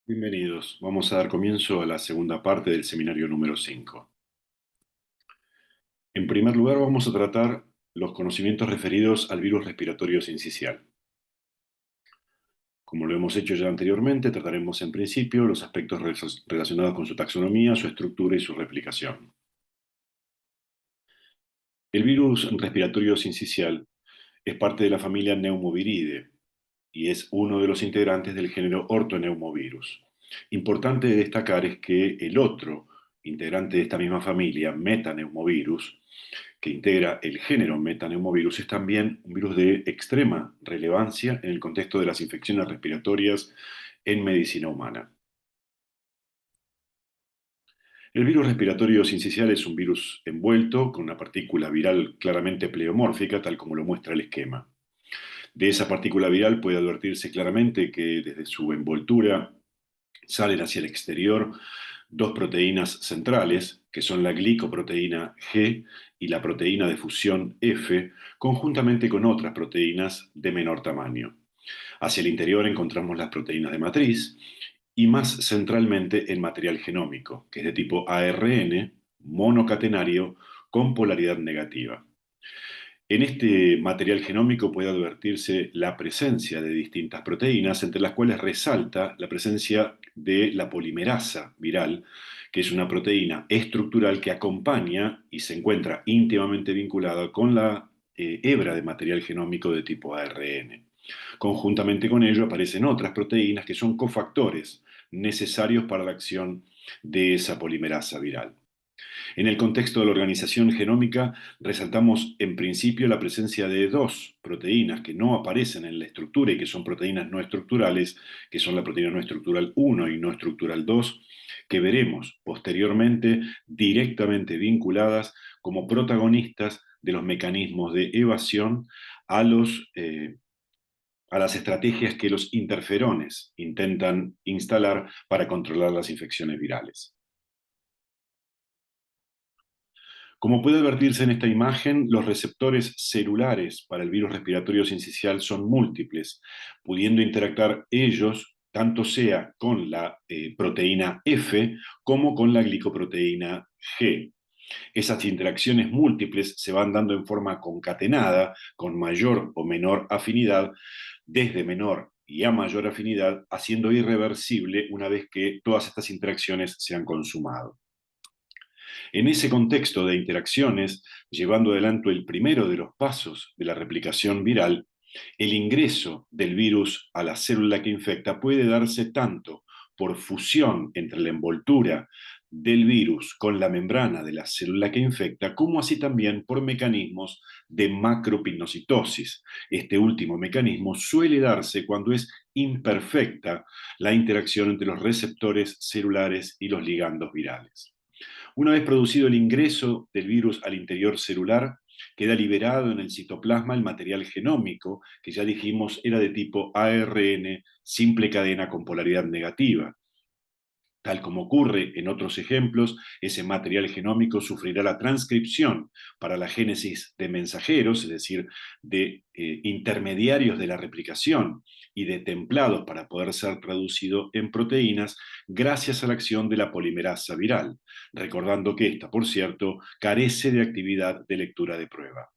Bienvenidos. Vamos a dar comienzo a la segunda parte del seminario número 5. En primer lugar, vamos a tratar los conocimientos referidos al virus respiratorio sincicial. Como lo hemos hecho ya anteriormente, trataremos en principio los aspectos relacionados con su taxonomía, su estructura y su replicación. El virus respiratorio sincicial es parte de la familia Pneumoviridae y es uno de los integrantes del género Orthoneumovirus. Importante de destacar es que el otro integrante de esta misma familia, Metaneumovirus, que integra el género Metaneumovirus, es también un virus de extrema relevancia en el contexto de las infecciones respiratorias en medicina humana. El virus respiratorio sincicial es un virus envuelto con una partícula viral claramente pleomórfica, tal como lo muestra el esquema. De esa partícula viral puede advertirse claramente que desde su envoltura salen hacia el exterior dos proteínas centrales, que son la glicoproteína G y la proteína de fusión F, conjuntamente con otras proteínas de menor tamaño. Hacia el interior encontramos las proteínas de matriz y más centralmente el material genómico, que es de tipo ARN, monocatenario, con polaridad negativa. En este material genómico puede advertirse la presencia de distintas proteínas, entre las cuales resalta la presencia de la polimerasa viral, que es una proteína estructural que acompaña y se encuentra íntimamente vinculada con la hebra de material genómico de tipo ARN. Conjuntamente con ello aparecen otras proteínas que son cofactores necesarios para la acción de esa polimerasa viral. En el contexto de la organización genómica, resaltamos en principio la presencia de dos proteínas que no aparecen en la estructura y que son proteínas no estructurales, que son la proteína no estructural 1 y no estructural 2, que veremos posteriormente directamente vinculadas como protagonistas de los mecanismos de evasión a a las estrategias que los interferones intentan instalar para controlar las infecciones virales. Como puede advertirse en esta imagen, los receptores celulares para el virus respiratorio sincicial son múltiples, pudiendo interactuar ellos tanto sea con la proteína F como con la glicoproteína G. Esas interacciones múltiples se van dando en forma concatenada, con mayor o menor afinidad, desde menor y a mayor afinidad, haciendo irreversible una vez que todas estas interacciones se han consumado. En ese contexto de interacciones, llevando adelante el primero de los pasos de la replicación viral, el ingreso del virus a la célula que infecta puede darse tanto por fusión entre la envoltura del virus con la membrana de la célula que infecta, como así también por mecanismos de macropinocitosis. Este último mecanismo suele darse cuando es imperfecta la interacción entre los receptores celulares y los ligandos virales. Una vez producido el ingreso del virus al interior celular, queda liberado en el citoplasma el material genómico, que ya dijimos era de tipo ARN, simple cadena con polaridad negativa. Tal como ocurre en otros ejemplos, ese material genómico sufrirá la transcripción para la génesis de mensajeros, es decir, de intermediarios de la replicación y de templados para poder ser traducido en proteínas gracias a la acción de la polimerasa viral, recordando que esta, por cierto, carece de actividad de lectura de prueba.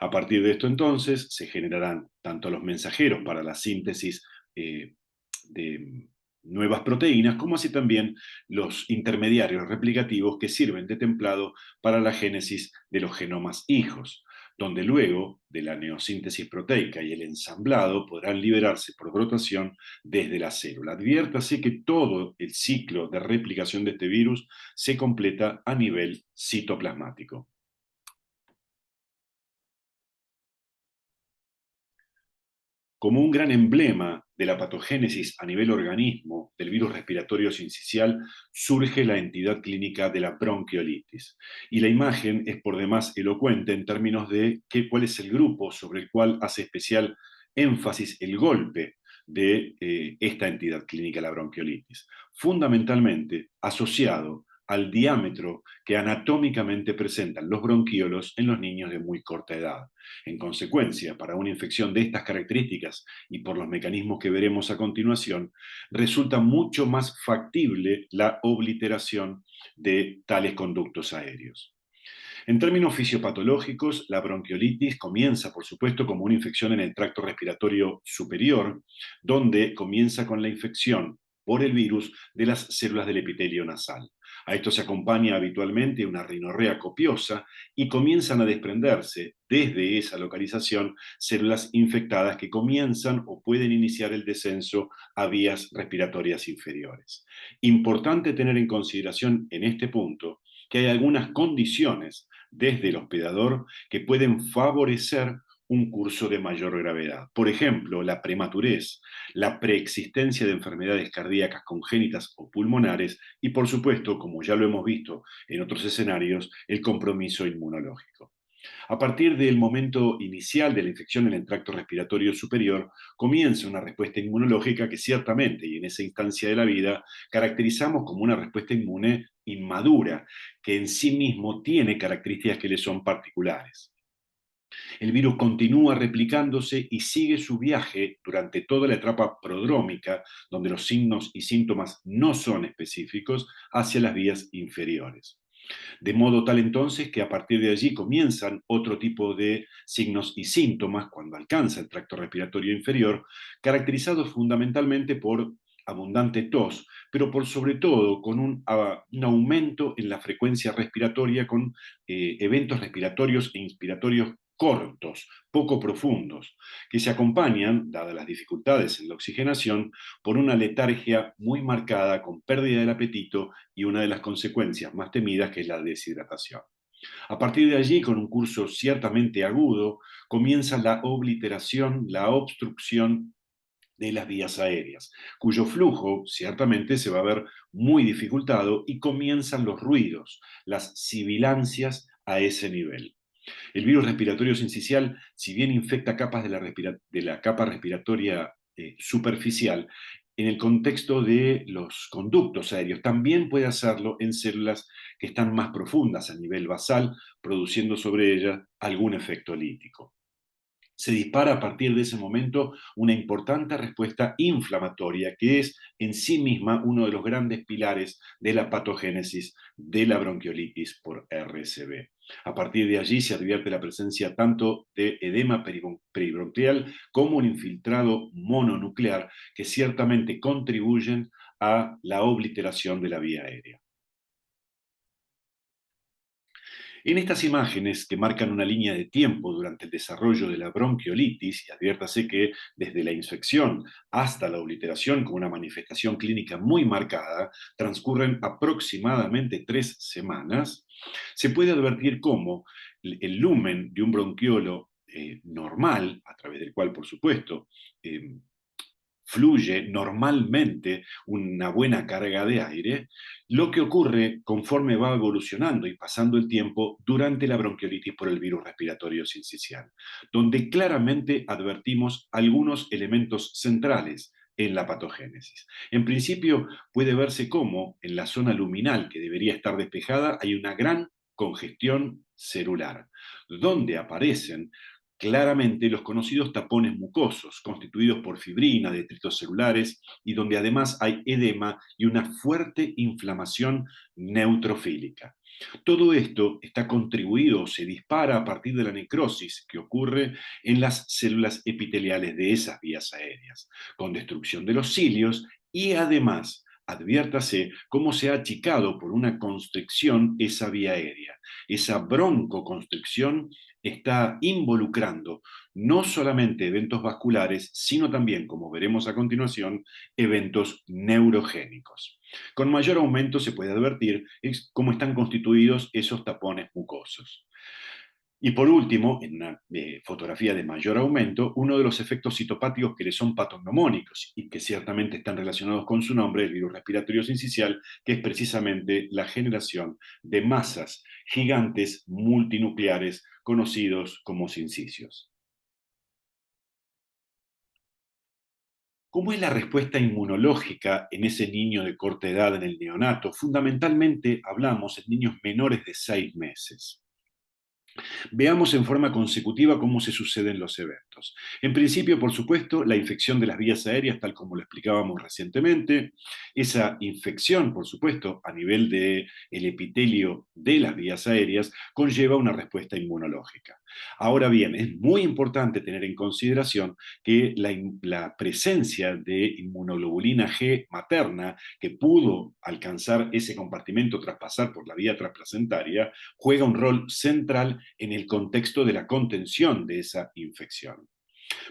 A partir de esto entonces se generarán tanto los mensajeros para la síntesis de nuevas proteínas, como así también los intermediarios replicativos que sirven de templado para la génesis de los genomas hijos, donde luego de la neosíntesis proteica y el ensamblado podrán liberarse por brotación desde la célula. Adviértase que todo el ciclo de replicación de este virus se completa a nivel citoplasmático. Como un gran emblema de la patogénesis a nivel organismo del virus respiratorio sincicial, surge la entidad clínica de la bronquiolitis. Y la imagen es por demás elocuente en términos de cuál es el grupo sobre el cual hace especial énfasis el golpe de esta entidad clínica, la bronquiolitis. Fundamentalmente asociado al diámetro que anatómicamente presentan los bronquiolos en los niños de muy corta edad. En consecuencia, para una infección de estas características y por los mecanismos que veremos a continuación, resulta mucho más factible la obliteración de tales conductos aéreos. En términos fisiopatológicos, la bronquiolitis comienza, por supuesto, como una infección en el tracto respiratorio superior, donde comienza con la infección por el virus de las células del epitelio nasal. A esto se acompaña habitualmente una rinorrea copiosa y comienzan a desprenderse desde esa localización células infectadas que comienzan o pueden iniciar el descenso a vías respiratorias inferiores. Importante tener en consideración en este punto que hay algunas condiciones desde el hospedador que pueden favorecer un curso de mayor gravedad. Por ejemplo, la prematurez, la preexistencia de enfermedades cardíacas congénitas o pulmonares y, por supuesto, como ya lo hemos visto en otros escenarios, el compromiso inmunológico. A partir del momento inicial de la infección en el tracto respiratorio superior, comienza una respuesta inmunológica que ciertamente, y en esa instancia de la vida, caracterizamos como una respuesta inmune inmadura, que en sí mismo tiene características que le son particulares. El virus continúa replicándose y sigue su viaje durante toda la etapa prodrómica, donde los signos y síntomas no son específicos, hacia las vías inferiores. De modo tal entonces que a partir de allí comienzan otro tipo de signos y síntomas cuando alcanza el tracto respiratorio inferior, caracterizados fundamentalmente por abundante tos, pero por sobre todo con un aumento en la frecuencia respiratoria con eventos respiratorios e inspiratorios cortos, poco profundos, que se acompañan, dadas las dificultades en la oxigenación, por una letargia muy marcada con pérdida del apetito y una de las consecuencias más temidas, que es la deshidratación. A partir de allí, con un curso ciertamente agudo, comienza la obliteración, la obstrucción de las vías aéreas, cuyo flujo ciertamente se va a ver muy dificultado y comienzan los ruidos, las sibilancias a ese nivel. El virus respiratorio sincicial, si bien infecta capas de la capa respiratoria superficial, en el contexto de los conductos aéreos, también puede hacerlo en células que están más profundas a nivel basal, produciendo sobre ellas algún efecto lítico. Se dispara a partir de ese momento una importante respuesta inflamatoria que es en sí misma uno de los grandes pilares de la patogénesis de la bronquiolitis por RSV. A partir de allí se advierte la presencia tanto de edema peribronquial como un infiltrado mononuclear que ciertamente contribuyen a la obliteración de la vía aérea. En estas imágenes, que marcan una línea de tiempo durante el desarrollo de la bronquiolitis, y adviértase que desde la infección hasta la obliteración con una manifestación clínica muy marcada, transcurren aproximadamente 3 semanas, se puede advertir cómo el lumen de un bronquiolo normal, a través del cual, por supuesto, fluye normalmente una buena carga de aire, lo que ocurre conforme va evolucionando y pasando el tiempo durante la bronquiolitis por el virus respiratorio sincicial, donde claramente advertimos algunos elementos centrales en la patogénesis. En principio, puede verse cómo en la zona luminal, que debería estar despejada, hay una gran congestión celular, donde aparecen claramente los conocidos tapones mucosos, constituidos por fibrina, detritos celulares, y donde además hay edema y una fuerte inflamación neutrofílica. Todo esto está contribuido o se dispara a partir de la necrosis que ocurre en las células epiteliales de esas vías aéreas, con destrucción de los cilios y además, adviértase cómo se ha achicado por una constricción esa vía aérea. Esa broncoconstricción está involucrando no solamente eventos vasculares, sino también, como veremos a continuación, eventos neurogénicos. Con mayor aumento se puede advertir cómo están constituidos esos tapones mucosos. Y por último, en una fotografía de mayor aumento, uno de los efectos citopáticos que le son patognomónicos y que ciertamente están relacionados con su nombre, el virus respiratorio sincicial, que es precisamente la generación de masas gigantes multinucleares conocidos como sincicios. ¿Cómo es la respuesta inmunológica en ese niño de corta edad, en el neonato? Fundamentalmente hablamos en niños menores de 6 meses. Veamos en forma consecutiva cómo se suceden los eventos. En principio, por supuesto, la infección de las vías aéreas, tal como lo explicábamos recientemente. Esa infección, por supuesto, a nivel del epitelio de las vías aéreas, conlleva una respuesta inmunológica. Ahora bien, es muy importante tener en consideración que la presencia de inmunoglobulina G materna, que pudo alcanzar ese compartimento tras pasar por la vía transplacentaria, juega un rol central en el contexto de la contención de esa infección.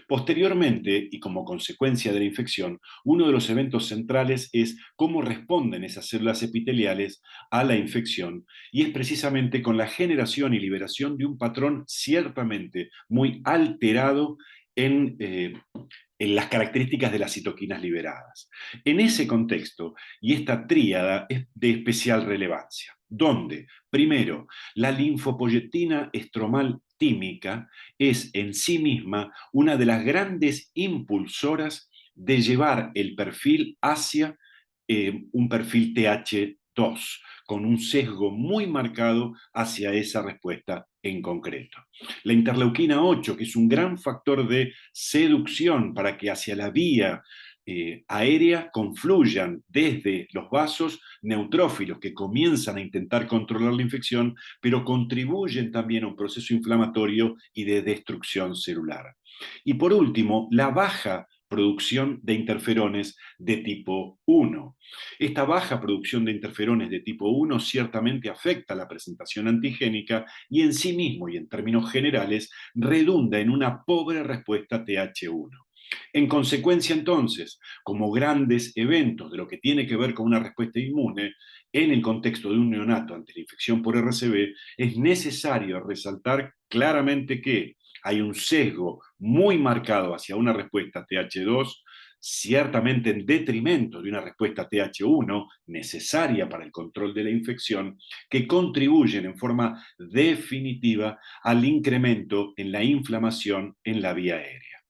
Posteriormente, y como consecuencia de la infección, uno de los eventos centrales es cómo responden esas células epiteliales a la infección, y es precisamente con la generación y liberación de un patrón ciertamente muy alterado en las características de las citoquinas liberadas. En ese contexto, y esta tríada es de especial relevancia, donde, primero, la linfopoyetina estromal tímica es en sí misma una de las grandes impulsoras de llevar el perfil hacia un perfil TH2, con un sesgo muy marcado hacia esa respuesta en concreto. La interleuquina 8, que es un gran factor de seducción para que hacia la vía aérea confluyan desde los vasos neutrófilos que comienzan a intentar controlar la infección, pero contribuyen también a un proceso inflamatorio y de destrucción celular. Y por último, la baja producción de interferones de tipo 1. Esta baja producción de interferones de tipo 1 ciertamente afecta la presentación antigénica y en sí mismo y en términos generales redunda en una pobre respuesta TH1. En consecuencia, entonces, como grandes eventos de lo que tiene que ver con una respuesta inmune, en el contexto de un neonato ante la infección por RCV, es necesario resaltar claramente que hay un sesgo muy marcado hacia una respuesta TH2, ciertamente en detrimento de una respuesta TH1 necesaria para el control de la infección, que contribuyen en forma definitiva al incremento en la inflamación en la vía aérea.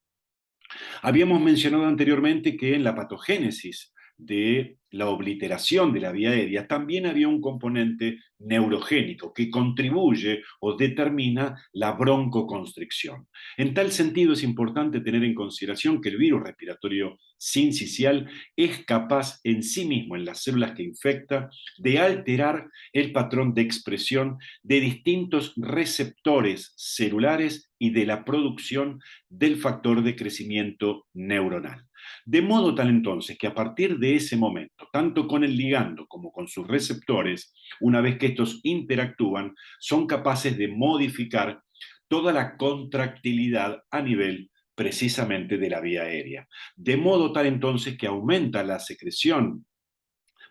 Habíamos mencionado anteriormente que en la patogénesis de la obliteración de la vía aérea también había un componente neurogénico que contribuye o determina la broncoconstricción. En tal sentido, es importante tener en consideración que el virus respiratorio sincicial es capaz en sí mismo, en las células que infecta, de alterar el patrón de expresión de distintos receptores celulares y de la producción del factor de crecimiento neuronal. De modo tal entonces que a partir de ese momento, tanto con el ligando como con sus receptores, una vez que estos interactúan, son capaces de modificar toda la contractilidad a nivel precisamente de la vía aérea. De modo tal entonces que aumenta la secreción,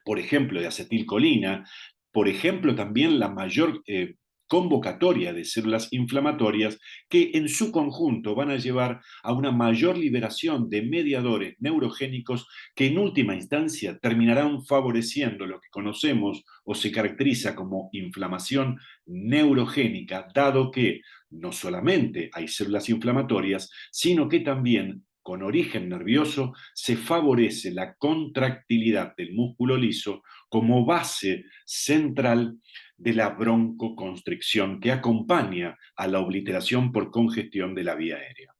por ejemplo, de acetilcolina, por ejemplo, también la mayor convocatoria de células inflamatorias que en su conjunto van a llevar a una mayor liberación de mediadores neurogénicos que en última instancia terminarán favoreciendo lo que conocemos o se caracteriza como inflamación neurogénica, dado que no solamente hay células inflamatorias, sino que también con origen nervioso se favorece la contractilidad del músculo liso como base central de la broncoconstricción que acompaña a la obliteración por congestión de la vía aérea.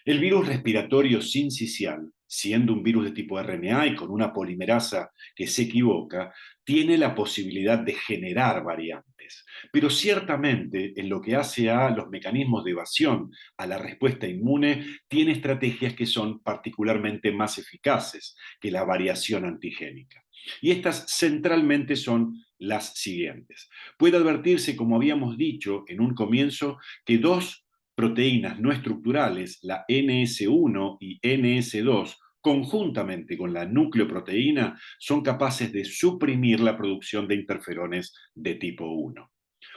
El virus respiratorio sincicial, siendo un virus de tipo RNA y con una polimerasa que se equivoca, tiene la posibilidad de generar variantes. Pero ciertamente en lo que hace a los mecanismos de evasión a la respuesta inmune, tiene estrategias que son particularmente más eficaces que la variación antigénica. Y estas centralmente son las siguientes. Puede advertirse, como habíamos dicho en un comienzo, que dos proteínas no estructurales, la NS1 y NS2, conjuntamente con la nucleoproteína, son capaces de suprimir la producción de interferones de tipo 1.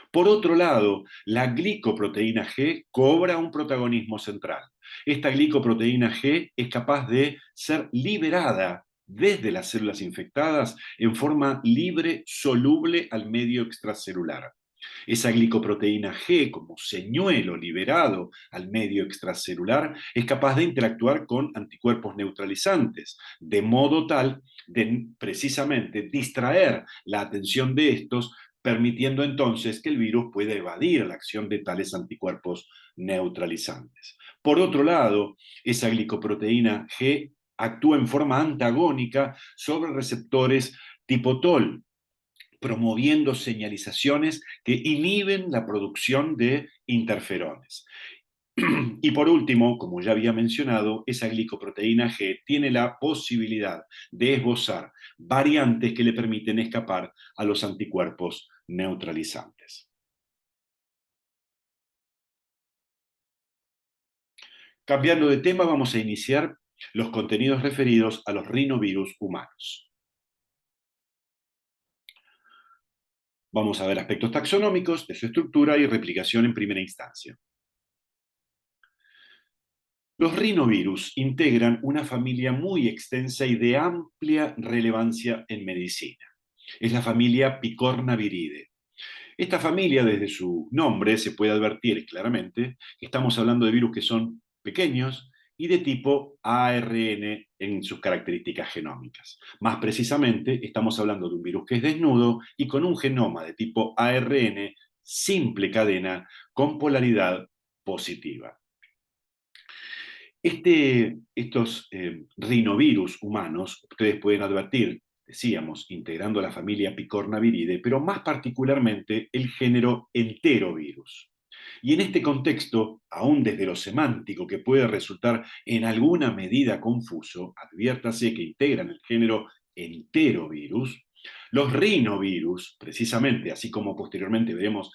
Por otro lado, la glicoproteína G cobra un protagonismo central. Esta glicoproteína G es capaz de ser liberada desde las células infectadas en forma libre, soluble al medio extracelular. Esa glicoproteína G, como señuelo liberado al medio extracelular, es capaz de interactuar con anticuerpos neutralizantes, de modo tal de precisamente distraer la atención de estos, permitiendo entonces que el virus pueda evadir la acción de tales anticuerpos neutralizantes. Por otro lado, esa glicoproteína G actúa en forma antagónica sobre receptores tipo TOL, promoviendo señalizaciones que inhiben la producción de interferones. Y por último, como ya había mencionado, esa glicoproteína G tiene la posibilidad de esbozar variantes que le permiten escapar a los anticuerpos neutralizantes. Cambiando de tema, vamos a iniciar los contenidos referidos a los rinovirus humanos. Vamos a ver aspectos taxonómicos de su estructura y replicación en primera instancia. Los rinovirus integran una familia muy extensa y de amplia relevancia en medicina. Es la familia Picornaviridae. Esta familia, desde su nombre, se puede advertir claramente que estamos hablando de virus que son pequeños y de tipo ARN en sus características genómicas. Más precisamente, estamos hablando de un virus que es desnudo y con un genoma de tipo ARN simple cadena con polaridad positiva. Estos rinovirus humanos, ustedes pueden advertir, decíamos, integrando la familia Picornaviridae, pero más particularmente el género enterovirus. Y en este contexto, aún desde lo semántico, que puede resultar en alguna medida confuso, adviértase que integran el género enterovirus. Los rinovirus, precisamente, así como posteriormente veremos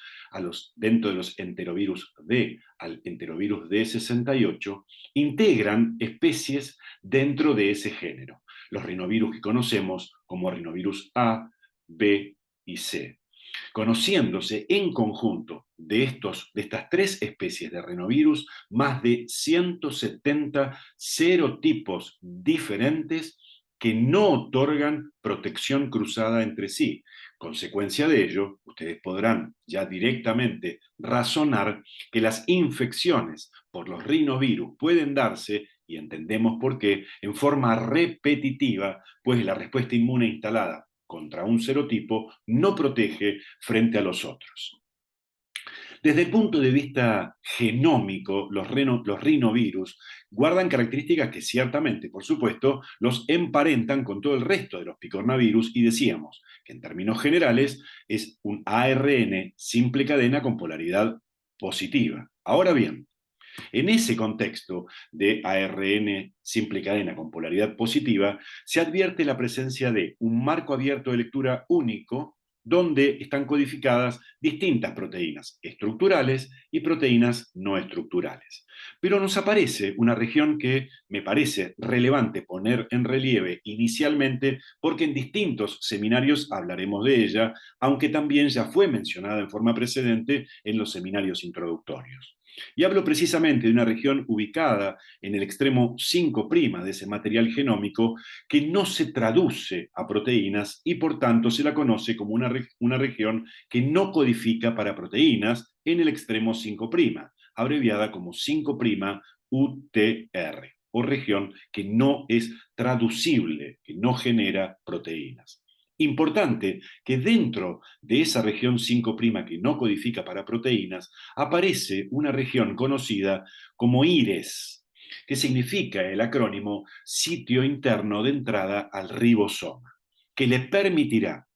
dentro de los enterovirus D al enterovirus D68, integran especies dentro de ese género. Los rinovirus que conocemos como rinovirus A, B y C. Conociéndose en conjunto de estas tres especies de rinovirus, más de 170 serotipos diferentes que no otorgan protección cruzada entre sí. Consecuencia de ello, ustedes podrán ya directamente razonar que las infecciones por los rinovirus pueden darse, y entendemos por qué, en forma repetitiva, pues la respuesta inmune instalada contra un serotipo no protege frente a los otros. Desde el punto de vista genómico, los rinovirus guardan características que ciertamente, por supuesto, los emparentan con todo el resto de los picornavirus y decíamos que en términos generales es un ARN simple cadena con polaridad positiva. Ahora bien, en ese contexto de ARN simple cadena con polaridad positiva, se advierte la presencia de un marco abierto de lectura único donde están codificadas distintas proteínas estructurales y proteínas no estructurales. Pero nos aparece una región que me parece relevante poner en relieve inicialmente porque en distintos seminarios hablaremos de ella, aunque también ya fue mencionada en forma precedente en los seminarios introductorios. Y hablo precisamente de una región ubicada en el extremo 5' de ese material genómico que no se traduce a proteínas y por tanto se la conoce como una región que no codifica para proteínas en el extremo 5', abreviada como 5' UTR, o región que no es traducible, que no genera proteínas. Importante que dentro de esa región 5' que no codifica para proteínas, aparece una región conocida como IRES, que significa el acrónimo sitio interno de entrada al ribosoma, que le permitirá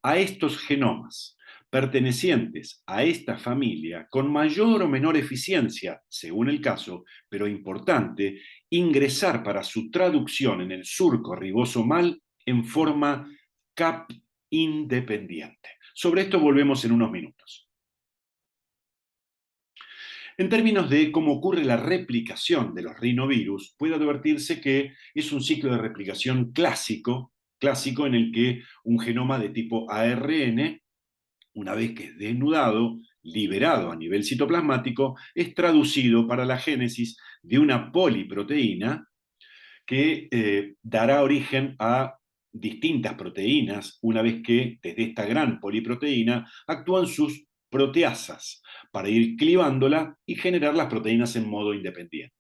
a estos genomas pertenecientes a esta familia, con mayor o menor eficiencia, según el caso, pero importante, ingresar para su traducción en el surco ribosomal en forma CAP independiente. Sobre esto volvemos en unos minutos. En términos de cómo ocurre la replicación de los rinovirus, puede advertirse que es un ciclo de replicación clásico en el que un genoma de tipo ARN, una vez que es desnudado, liberado a nivel citoplasmático, es traducido para la génesis de una poliproteína que dará origen a distintas proteínas, una vez que desde esta gran poliproteína actúan sus proteasas para ir clivándola y generar las proteínas en modo independiente.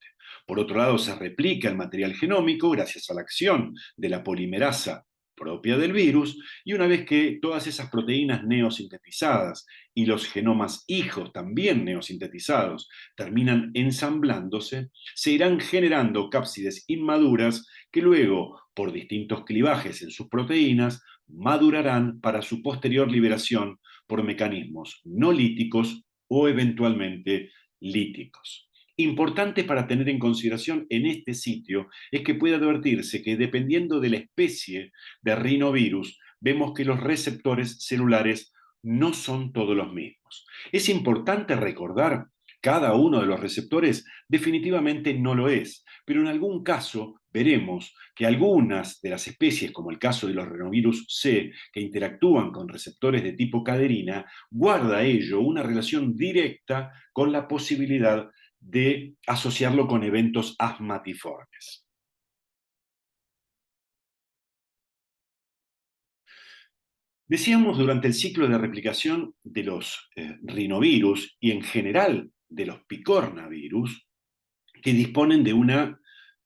Por otro lado, se replica el material genómico gracias a la acción de la polimerasa propia del virus, y una vez que todas esas proteínas neosintetizadas y los genomas hijos también neosintetizados terminan ensamblándose, se irán generando cápsides inmaduras que luego, por distintos clivajes en sus proteínas, madurarán para su posterior liberación por mecanismos no líticos o eventualmente líticos. Importante para tener en consideración en este sitio es que puede advertirse que dependiendo de la especie de rinovirus, vemos que los receptores celulares no son todos los mismos. Es importante recordar, cada uno de los receptores definitivamente no lo es, pero en algún caso veremos que algunas de las especies, como el caso de los rinovirus C, que interactúan con receptores de tipo caderina, guarda ello una relación directa con la posibilidad de asociarlo con eventos asmatiformes. Decíamos durante el ciclo de replicación de los rinovirus y en general de los picornavirus que disponen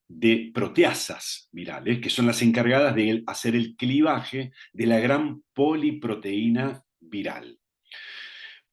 de proteasas virales, que son las encargadas de hacer el clivaje de la gran poliproteína viral.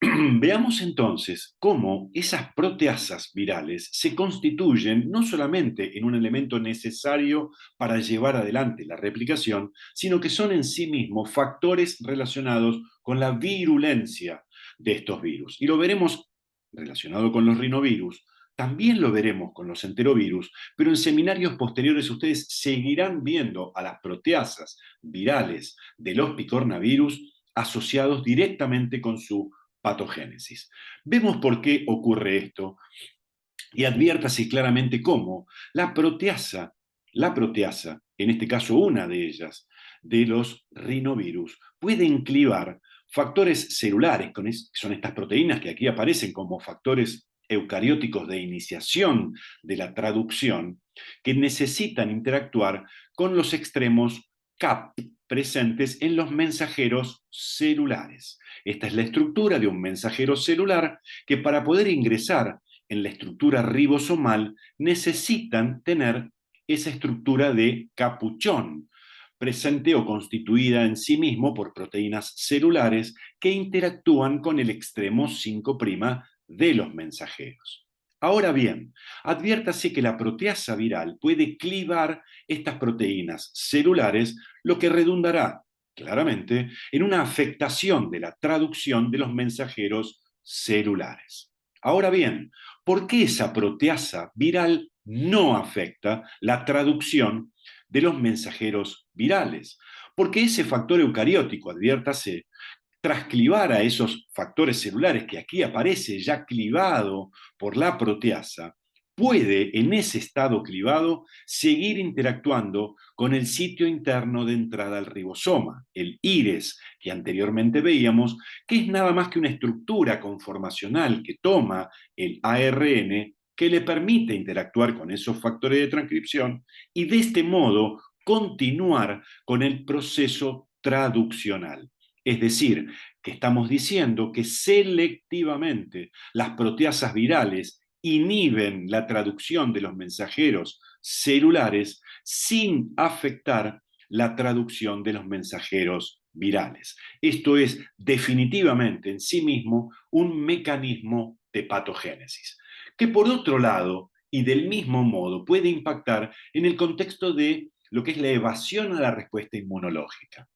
Veamos entonces cómo esas proteasas virales se constituyen no solamente en un elemento necesario para llevar adelante la replicación, sino que son en sí mismos factores relacionados con la virulencia de estos virus. Y lo veremos relacionado con los rinovirus, también lo veremos con los enterovirus, pero en seminarios posteriores ustedes seguirán viendo a las proteasas virales de los picornavirus asociados directamente con su patogénesis. Vemos por qué ocurre esto y adviértase claramente cómo la proteasa, en este caso una de ellas, de los rinovirus, puede inclivar factores celulares, son estas proteínas que aquí aparecen como factores eucarióticos de iniciación de la traducción, que necesitan interactuar con los extremos CAP presentes en los mensajeros celulares. Esta es la estructura de un mensajero celular que para poder ingresar en la estructura ribosomal necesitan tener esa estructura de capuchón, presente o constituida en sí mismo por proteínas celulares que interactúan con el extremo 5' de los mensajeros. Ahora bien, adviértase que la proteasa viral puede clivar estas proteínas celulares, lo que redundará claramente en una afectación de la traducción de los mensajeros celulares. Ahora bien, ¿por qué esa proteasa viral no afecta la traducción de los mensajeros virales? Porque ese factor eucariótico, adviértase, tras clivar a esos factores celulares que aquí aparece ya clivado por la proteasa, puede en ese estado clivado seguir interactuando con el sitio interno de entrada al ribosoma, el IRES, que anteriormente veíamos, que es nada más que una estructura conformacional que toma el ARN, que le permite interactuar con esos factores de transcripción y de este modo continuar con el proceso traduccional. Es decir, que estamos diciendo que selectivamente las proteasas virales inhiben la traducción de los mensajeros celulares sin afectar la traducción de los mensajeros virales. Esto es definitivamente en sí mismo un mecanismo de patogénesis, que por otro lado y del mismo modo puede impactar en el contexto de lo que es la evasión a la respuesta inmunológica.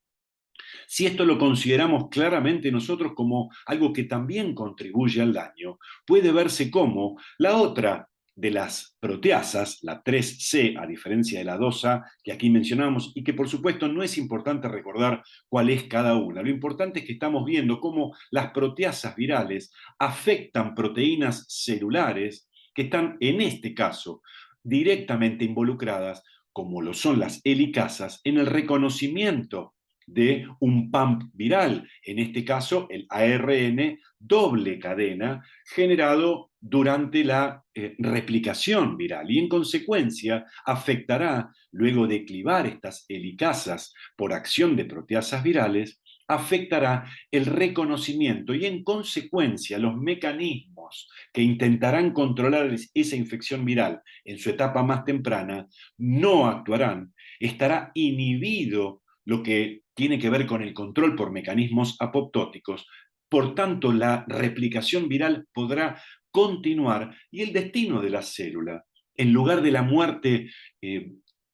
Si esto lo consideramos claramente nosotros como algo que también contribuye al daño, puede verse como la otra de las proteasas, la 3C, a diferencia de la 2A que aquí mencionamos, y que por supuesto no es importante recordar cuál es cada una. Lo importante es que estamos viendo cómo las proteasas virales afectan proteínas celulares que están, en este caso, directamente involucradas, como lo son las helicasas, en el reconocimiento de un pump viral, en este caso el ARN doble cadena generado durante la replicación viral y en consecuencia afectará, luego de clivar estas helicasas por acción de proteasas virales, afectará el reconocimiento y en consecuencia los mecanismos que intentarán controlar esa infección viral en su etapa más temprana no actuarán. Estará inhibido lo que tiene que ver con el control por mecanismos apoptóticos. Por tanto, la replicación viral podrá continuar y el destino de la célula, en lugar de la muerte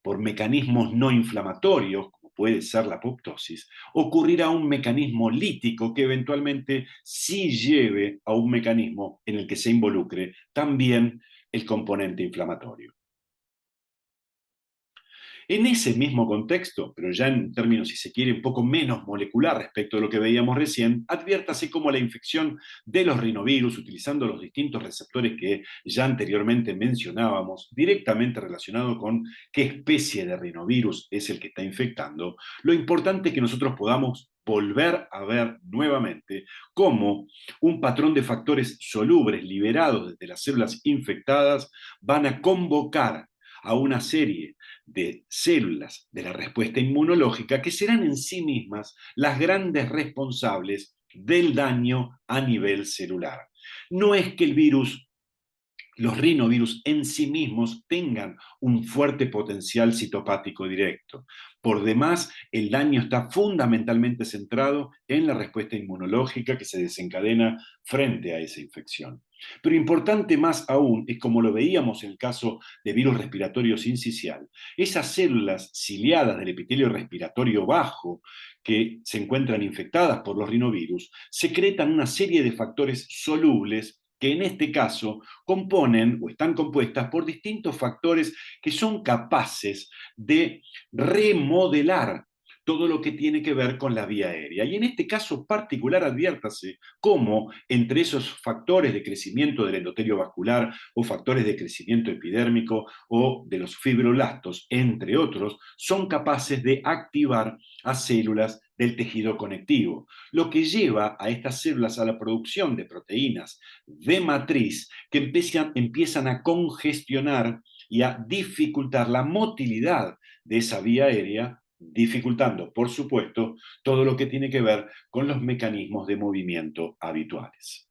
por mecanismos no inflamatorios, como puede ser la apoptosis, ocurrirá un mecanismo lítico que eventualmente sí lleve a un mecanismo en el que se involucre también el componente inflamatorio. En ese mismo contexto, pero ya en términos, si se quiere, un poco menos molecular respecto de lo que veíamos recién, adviértase cómo la infección de los rinovirus, utilizando los distintos receptores que ya anteriormente mencionábamos, directamente relacionado con qué especie de rinovirus es el que está infectando, lo importante es que nosotros podamos volver a ver nuevamente cómo un patrón de factores solubles liberados desde las células infectadas van a convocar a una serie de células de la respuesta inmunológica que serán en sí mismas las grandes responsables del daño a nivel celular. No es que el virus, los rinovirus en sí mismos tengan un fuerte potencial citopático directo. Por demás, el daño está fundamentalmente centrado en la respuesta inmunológica que se desencadena frente a esa infección. Pero importante más aún es como lo veíamos en el caso de virus respiratorio sincicial, esas células ciliadas del epitelio respiratorio bajo que se encuentran infectadas por los rinovirus secretan una serie de factores solubles que en este caso componen o están compuestas por distintos factores que son capaces de remodelar todo lo que tiene que ver con la vía aérea. Y en este caso particular adviértase cómo entre esos factores de crecimiento del endotelio vascular o factores de crecimiento epidérmico o de los fibroblastos, entre otros, son capaces de activar a células del tejido conectivo, lo que lleva a estas células a la producción de proteínas de matriz que empiezan a congestionar y a dificultar la motilidad de esa vía aérea, dificultando, por supuesto, todo lo que tiene que ver con los mecanismos de movimiento habituales.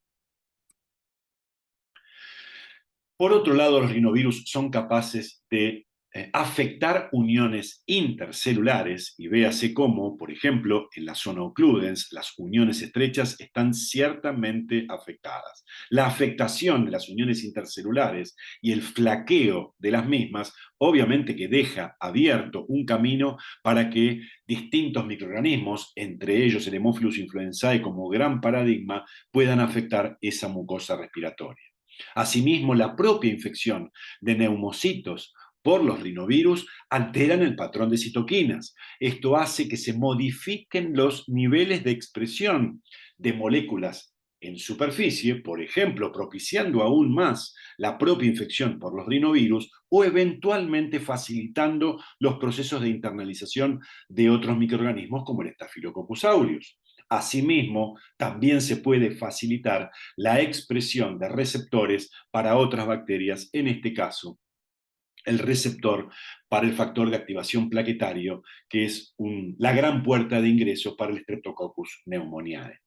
Por otro lado, los rinovirus son capaces de afectar uniones intercelulares y véase cómo, por ejemplo, en la zona occludens, las uniones estrechas están ciertamente afectadas. La afectación de las uniones intercelulares y el flaqueo de las mismas, obviamente que deja abierto un camino para que distintos microorganismos, entre ellos el Haemophilus influenzae como gran paradigma, puedan afectar esa mucosa respiratoria. Asimismo, la propia infección de neumocitos por los rinovirus alteran el patrón de citoquinas. Esto hace que se modifiquen los niveles de expresión de moléculas en superficie, por ejemplo, propiciando aún más la propia infección por los rinovirus o eventualmente facilitando los procesos de internalización de otros microorganismos como el Staphylococcus aureus. Asimismo, también se puede facilitar la expresión de receptores para otras bacterias, en este caso, el receptor para el factor de activación plaquetario, que es la gran puerta de ingreso para el Streptococcus pneumoniae.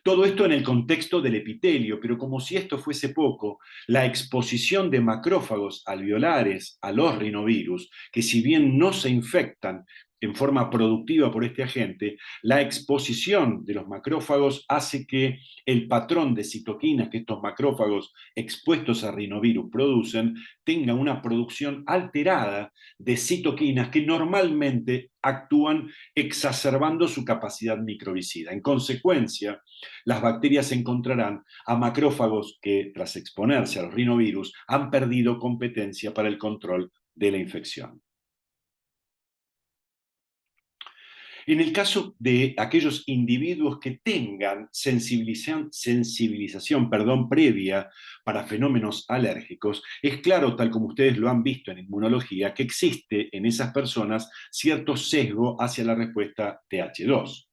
Todo esto en el contexto del epitelio, pero como si esto fuese poco, la exposición de macrófagos alveolares a los rinovirus, que si bien no se infectan en forma productiva por este agente, la exposición de los macrófagos hace que el patrón de citoquinas que estos macrófagos expuestos a rinovirus producen tenga una producción alterada de citoquinas que normalmente actúan exacerbando su capacidad microbicida. En consecuencia, las bacterias encontrarán a macrófagos que, tras exponerse a los rinovirus, han perdido competencia para el control de la infección. En el caso de aquellos individuos que tengan sensibilización previa para fenómenos alérgicos, es claro, tal como ustedes lo han visto en inmunología, que existe en esas personas cierto sesgo hacia la respuesta TH2.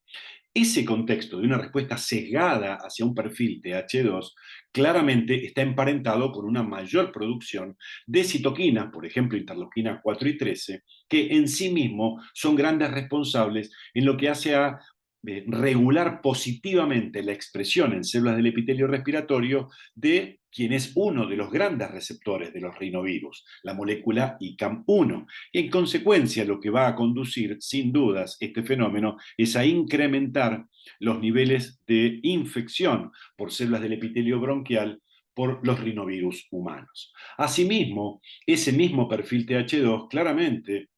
Ese contexto de una respuesta sesgada hacia un perfil TH2 claramente está emparentado con una mayor producción de citoquinas, por ejemplo, interleuquinas 4 y 13, que en sí mismo son grandes responsables en lo que hace a regular positivamente la expresión en células del epitelio respiratorio de quien es uno de los grandes receptores de los rinovirus, la molécula ICAM1. Y en consecuencia, lo que va a conducir, sin dudas, este fenómeno es a incrementar los niveles de infección por células del epitelio bronquial por los rinovirus humanos. Asimismo, ese mismo perfil TH2 claramente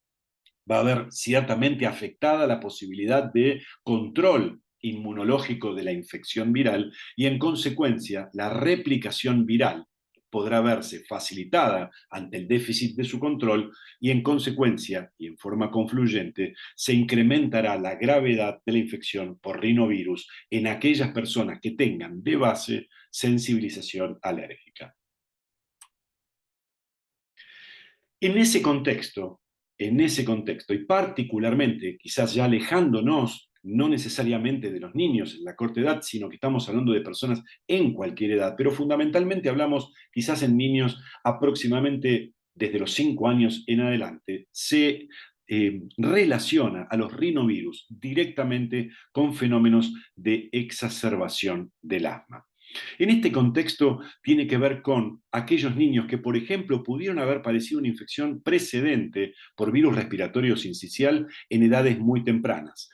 va a ver ciertamente afectada la posibilidad de control inmunológico de la infección viral y en consecuencia la replicación viral podrá verse facilitada ante el déficit de su control y en consecuencia y en forma confluyente se incrementará la gravedad de la infección por rinovirus en aquellas personas que tengan de base sensibilización alérgica. En ese contexto, y particularmente, quizás ya alejándonos, no necesariamente de los niños en la corta edad, sino que estamos hablando de personas en cualquier edad, pero fundamentalmente hablamos quizás en niños aproximadamente desde los 5 años en adelante, se relaciona a los rinovirus directamente con fenómenos de exacerbación del asma. En este contexto tiene que ver con aquellos niños que, por ejemplo, pudieron haber padecido una infección precedente por virus respiratorio sincicial en edades muy tempranas,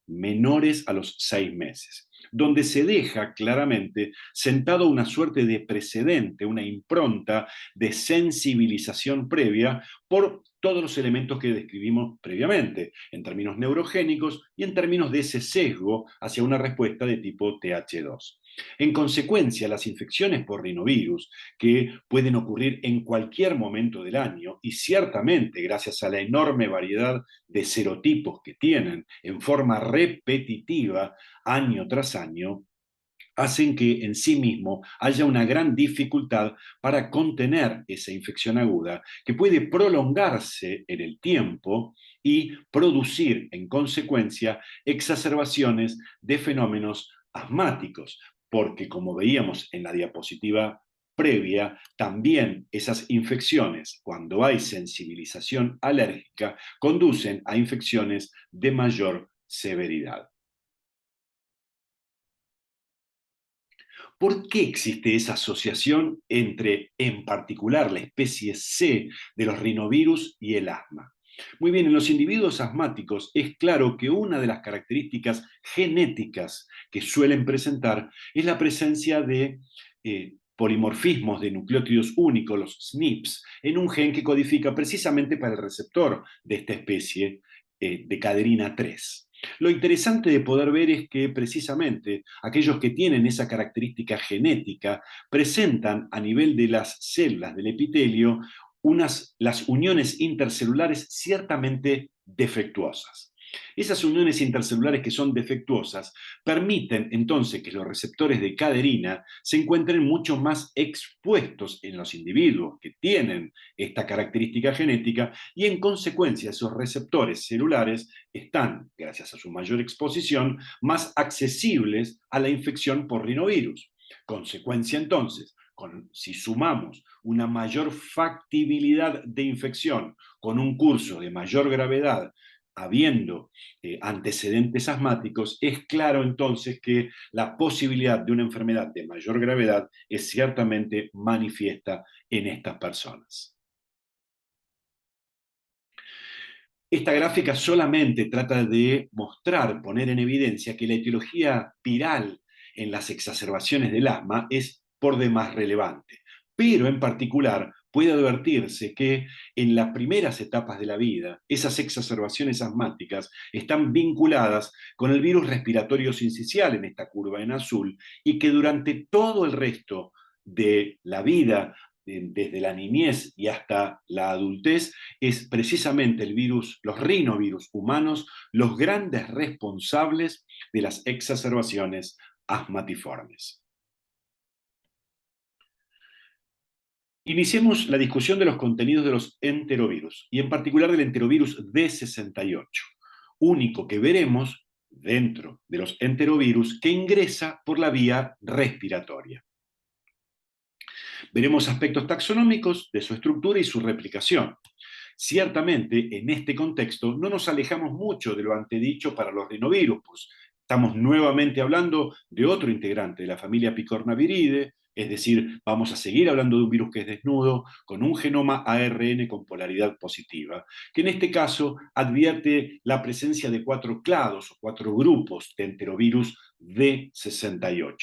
menores a los 6 meses, donde se deja claramente sentado una suerte de precedente, una impronta de sensibilización previa por todos los elementos que describimos previamente, en términos neurogénicos y en términos de ese sesgo hacia una respuesta de tipo TH2. En consecuencia, las infecciones por rinovirus, que pueden ocurrir en cualquier momento del año y ciertamente gracias a la enorme variedad de serotipos que tienen en forma repetitiva año tras año, hacen que en sí mismo haya una gran dificultad para contener esa infección aguda que puede prolongarse en el tiempo y producir en consecuencia exacerbaciones de fenómenos asmáticos, porque como veíamos en la diapositiva previa, también esas infecciones, cuando hay sensibilización alérgica, conducen a infecciones de mayor severidad. ¿Por qué existe esa asociación entre, en particular, la especie C de los rinovirus y el asma? Muy bien, en los individuos asmáticos es claro que una de las características genéticas que suelen presentar es la presencia de polimorfismos de nucleótidos únicos, los SNPs, en un gen que codifica precisamente para el receptor de esta especie de caderina 3. Lo interesante de poder ver es que precisamente aquellos que tienen esa característica genética presentan a nivel de las células del epitelio las uniones intercelulares ciertamente defectuosas. Esas uniones intercelulares que son defectuosas permiten entonces que los receptores de caderina se encuentren mucho más expuestos en los individuos que tienen esta característica genética y en consecuencia esos receptores celulares están, gracias a su mayor exposición, más accesibles a la infección por rinovirus. Consecuencia entonces, si sumamos una mayor factibilidad de infección con un curso de mayor gravedad, habiendo antecedentes asmáticos, es claro entonces que la posibilidad de una enfermedad de mayor gravedad es ciertamente manifiesta en estas personas. Esta gráfica solamente trata de mostrar, poner en evidencia que la etiología viral en las exacerbaciones del asma es por demás relevante, pero en particular puede advertirse que en las primeras etapas de la vida esas exacerbaciones asmáticas están vinculadas con el virus respiratorio sincicial en esta curva en azul y que durante todo el resto de la vida desde la niñez y hasta la adultez, es precisamente el virus, los rinovirus humanos, los grandes responsables de las exacerbaciones asmatiformes. Iniciemos la discusión de los contenidos de los enterovirus, y en particular del enterovirus D68, único que veremos dentro de los enterovirus que ingresa por la vía respiratoria. Veremos aspectos taxonómicos de su estructura y su replicación. Ciertamente, en este contexto, no nos alejamos mucho de lo antedicho para los rinovirus, pues Estamos nuevamente hablando de otro integrante de la familia Picornaviridae, es decir, vamos a seguir hablando de un virus que es desnudo, con un genoma ARN con polaridad positiva, que en este caso advierte la presencia de 4 clados o 4 grupos de enterovirus D68,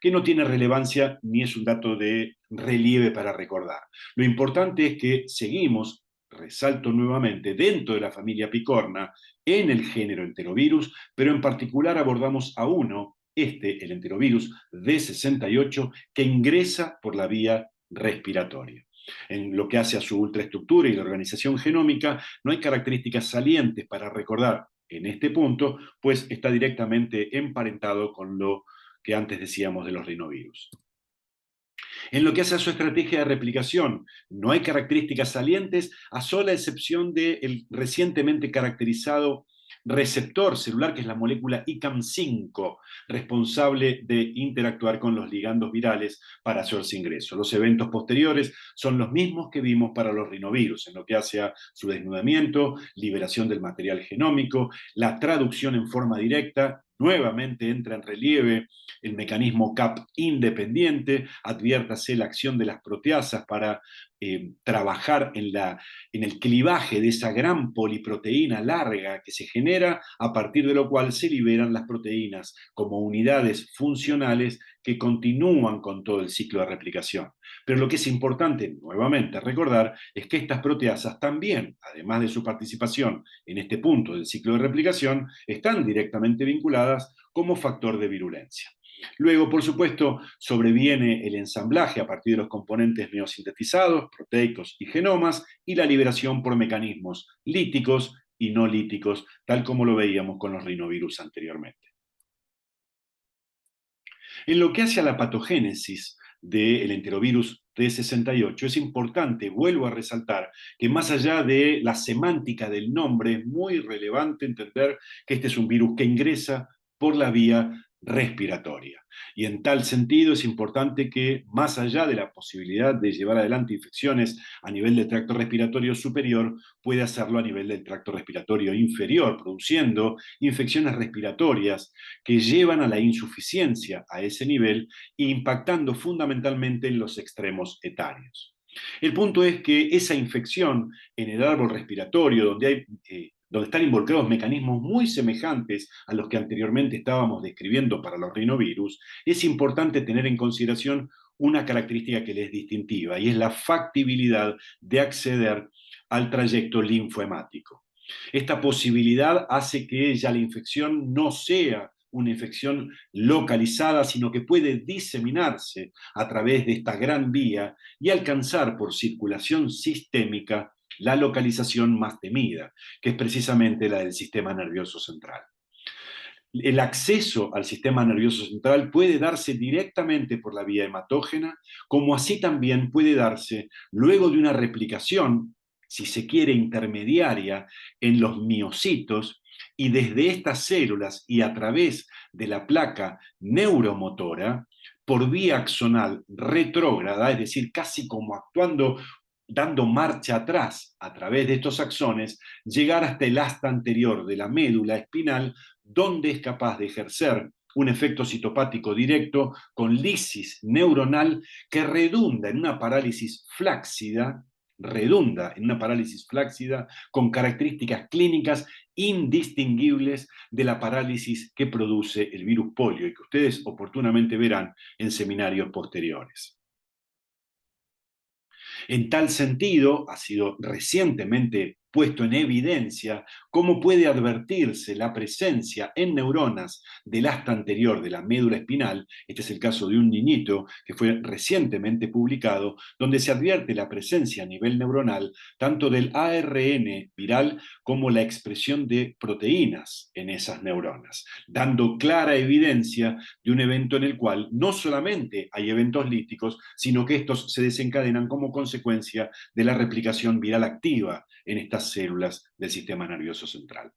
que no tiene relevancia ni es un dato de relieve para recordar. Lo importante es que seguimos, resalto nuevamente, dentro de la familia Picorna, en el género enterovirus, pero en particular abordamos a uno, el enterovirus D68, que ingresa por la vía respiratoria. En lo que hace a su ultraestructura y la organización genómica, no hay características salientes para recordar en este punto, pues está directamente emparentado con lo que antes decíamos de los rinovirus. En lo que hace a su estrategia de replicación, no hay características salientes, a sola excepción del recientemente caracterizado receptor celular, que es la molécula ICAM5, responsable de interactuar con los ligandos virales para hacerse ingreso. Los eventos posteriores son los mismos que vimos para los rinovirus, en lo que hace a su desnudamiento, liberación del material genómico, la traducción en forma directa. Nuevamente entra en relieve el mecanismo CAP independiente, adviértase la acción de las proteasas para trabajar en el clivaje de esa gran poliproteína larga que se genera, a partir de lo cual se liberan las proteínas como unidades funcionales que continúan con todo el ciclo de replicación. Pero lo que es importante, nuevamente, recordar es que estas proteasas también, además de su participación en este punto del ciclo de replicación, están directamente vinculadas como factor de virulencia. Luego, por supuesto, sobreviene el ensamblaje a partir de los componentes neosintetizados, proteicos y genomas, y la liberación por mecanismos líticos y no líticos, tal como lo veíamos con los rinovirus anteriormente. En lo que hace a la patogénesis del enterovirus D68, es importante, vuelvo a resaltar, que más allá de la semántica del nombre, es muy relevante entender que este es un virus que ingresa por la vía respiratoria. Y en tal sentido es importante que, más allá de la posibilidad de llevar adelante infecciones a nivel del tracto respiratorio superior, puede hacerlo a nivel del tracto respiratorio inferior, produciendo infecciones respiratorias que llevan a la insuficiencia a ese nivel, impactando fundamentalmente en los extremos etarios. El punto es que esa infección en el árbol respiratorio, donde están involucrados mecanismos muy semejantes a los que anteriormente estábamos describiendo para los rinovirus, es importante tener en consideración una característica que le es distintiva, y es la factibilidad de acceder al trayecto linfohemático. Esta posibilidad hace que ya la infección no sea una infección localizada, sino que puede diseminarse a través de esta gran vía y alcanzar por circulación sistémica la localización más temida, que es precisamente la del sistema nervioso central. El acceso al sistema nervioso central puede darse directamente por la vía hematógena, como así también puede darse luego de una replicación, si se quiere, intermediaria en los miocitos, y desde estas células y a través de la placa neuromotora, por vía axonal retrógrada, es decir, casi como actuando, dando marcha atrás a través de estos axones, llegar hasta el asta anterior de la médula espinal, donde es capaz de ejercer un efecto citopático directo con lisis neuronal que redunda en una parálisis flácida con características clínicas indistinguibles de la parálisis que produce el virus polio y que ustedes oportunamente verán en seminarios posteriores. En tal sentido, ha sido recientemente puesto en evidencia cómo puede advertirse la presencia en neuronas del asta anterior de la médula espinal. Este es el caso de un niñito que fue recientemente publicado, donde se advierte la presencia a nivel neuronal tanto del ARN viral como la expresión de proteínas en esas neuronas, dando clara evidencia de un evento en el cual no solamente hay eventos líticos, sino que estos se desencadenan como consecuencia de la replicación viral activa en estas células del sistema nervioso central.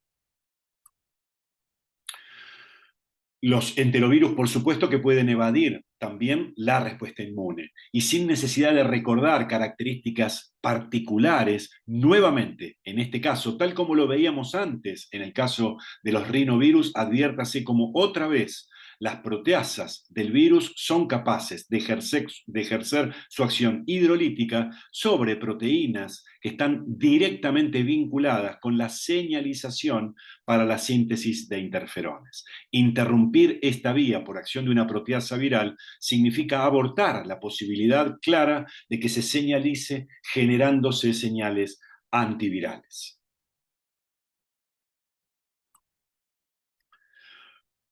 Los enterovirus, por supuesto, que pueden evadir también la respuesta inmune y sin necesidad de recordar características particulares, nuevamente, en este caso, tal como lo veíamos antes, en el caso de los rinovirus, adviértase como otra vez las proteasas del virus son capaces de ejercer su acción hidrolítica sobre proteínas que están directamente vinculadas con la señalización para la síntesis de interferones. Interrumpir esta vía por acción de una proteasa viral significa abortar la posibilidad clara de que se señalice generándose señales antivirales.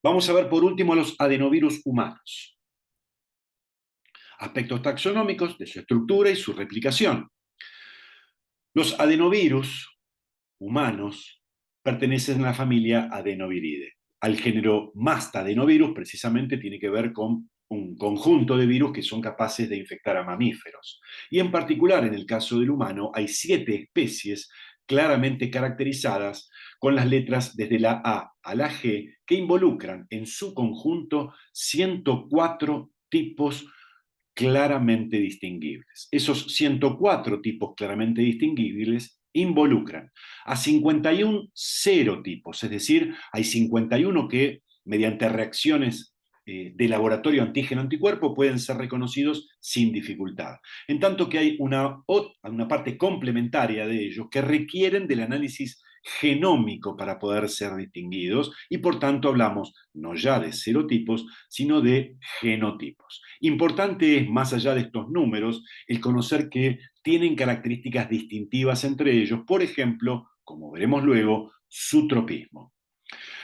Vamos a ver por último los adenovirus humanos. Aspectos taxonómicos de su estructura y su replicación. Los adenovirus humanos pertenecen a la familia Adenoviridae. Al género Mastadenovirus precisamente tiene que ver con un conjunto de virus que son capaces de infectar a mamíferos. Y en particular, en el caso del humano, hay 7 especies claramente caracterizadas con las letras desde la A a la G que involucran en su conjunto 104 tipos claramente distinguibles. Esos 104 tipos claramente distinguibles involucran a 51 serotipos, es decir, hay 51 que mediante reacciones de laboratorio antígeno-anticuerpo pueden ser reconocidos sin dificultad. En tanto que hay una parte complementaria de ellos que requieren del análisis genómico para poder ser distinguidos y por tanto hablamos no ya de serotipos, sino de genotipos. Importante es, más allá de estos números, el conocer que tienen características distintivas entre ellos, por ejemplo, como veremos luego, su tropismo.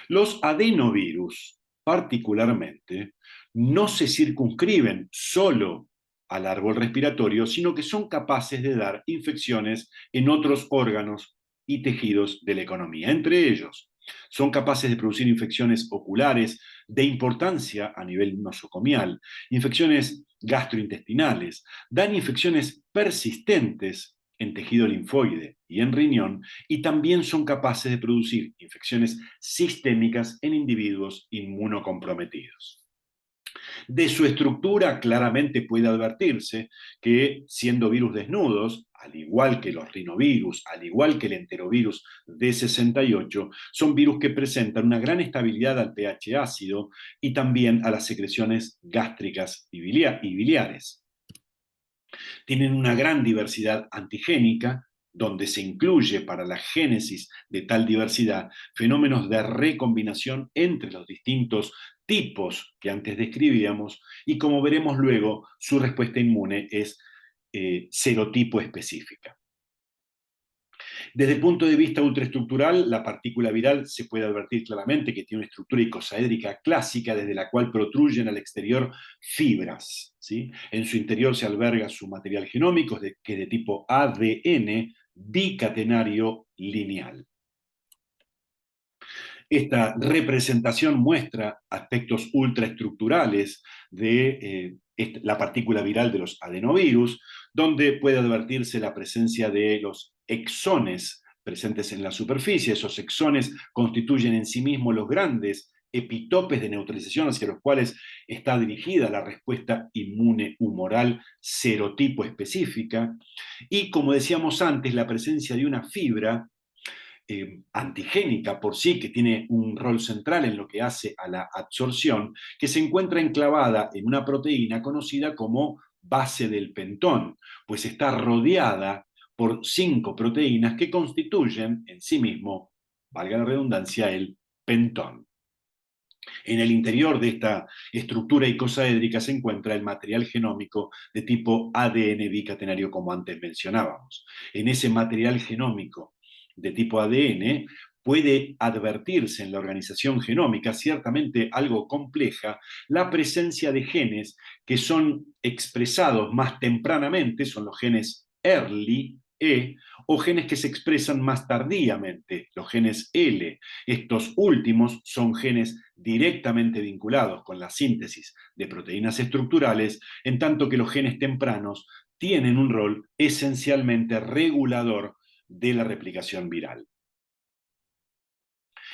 Los adenovirus, particularmente, no se circunscriben solo al árbol respiratorio, sino que son capaces de dar infecciones en otros órganos y tejidos de la economía. Entre ellos, son capaces de producir infecciones oculares de importancia a nivel nosocomial, infecciones gastrointestinales, dan infecciones persistentes en tejido linfoide y en riñón, y también son capaces de producir infecciones sistémicas en individuos inmunocomprometidos. De su estructura claramente puede advertirse que, siendo virus desnudos, al igual que los rinovirus, al igual que el enterovirus D68, son virus que presentan una gran estabilidad al pH ácido y también a las secreciones gástricas y biliares. Tienen una gran diversidad antigénica, donde se incluye para la génesis de tal diversidad fenómenos de recombinación entre los distintos tipos que antes describíamos, y como veremos luego, su respuesta inmune es serotipo específica. Desde el punto de vista ultraestructural, la partícula viral se puede advertir claramente que tiene una estructura icosaédrica clásica desde la cual protruyen al exterior fibras, ¿sí? En su interior se alberga su material genómico, que es de tipo ADN bicatenario lineal. Esta representación muestra aspectos ultraestructurales de la partícula viral de los adenovirus, donde puede advertirse la presencia de los exones presentes en la superficie. Esos exones constituyen en sí mismos los grandes epitopes de neutralización hacia los cuales está dirigida la respuesta inmune humoral serotipo específica. Y como decíamos antes, la presencia de una fibra antigénica por sí, que tiene un rol central en lo que hace a la absorción, que se encuentra enclavada en una proteína conocida como base del pentón, pues está rodeada por 5 proteínas que constituyen en sí mismo, valga la redundancia, el pentón. En el interior de esta estructura icosaédrica se encuentra el material genómico de tipo ADN bicatenario, como antes mencionábamos. En ese material genómico de tipo ADN puede advertirse en la organización genómica, ciertamente algo compleja, la presencia de genes que son expresados más tempranamente, son los genes early, o genes que se expresan más tardíamente, los genes L. Estos últimos son genes directamente vinculados con la síntesis de proteínas estructurales, en tanto que los genes tempranos tienen un rol esencialmente regulador de la replicación viral.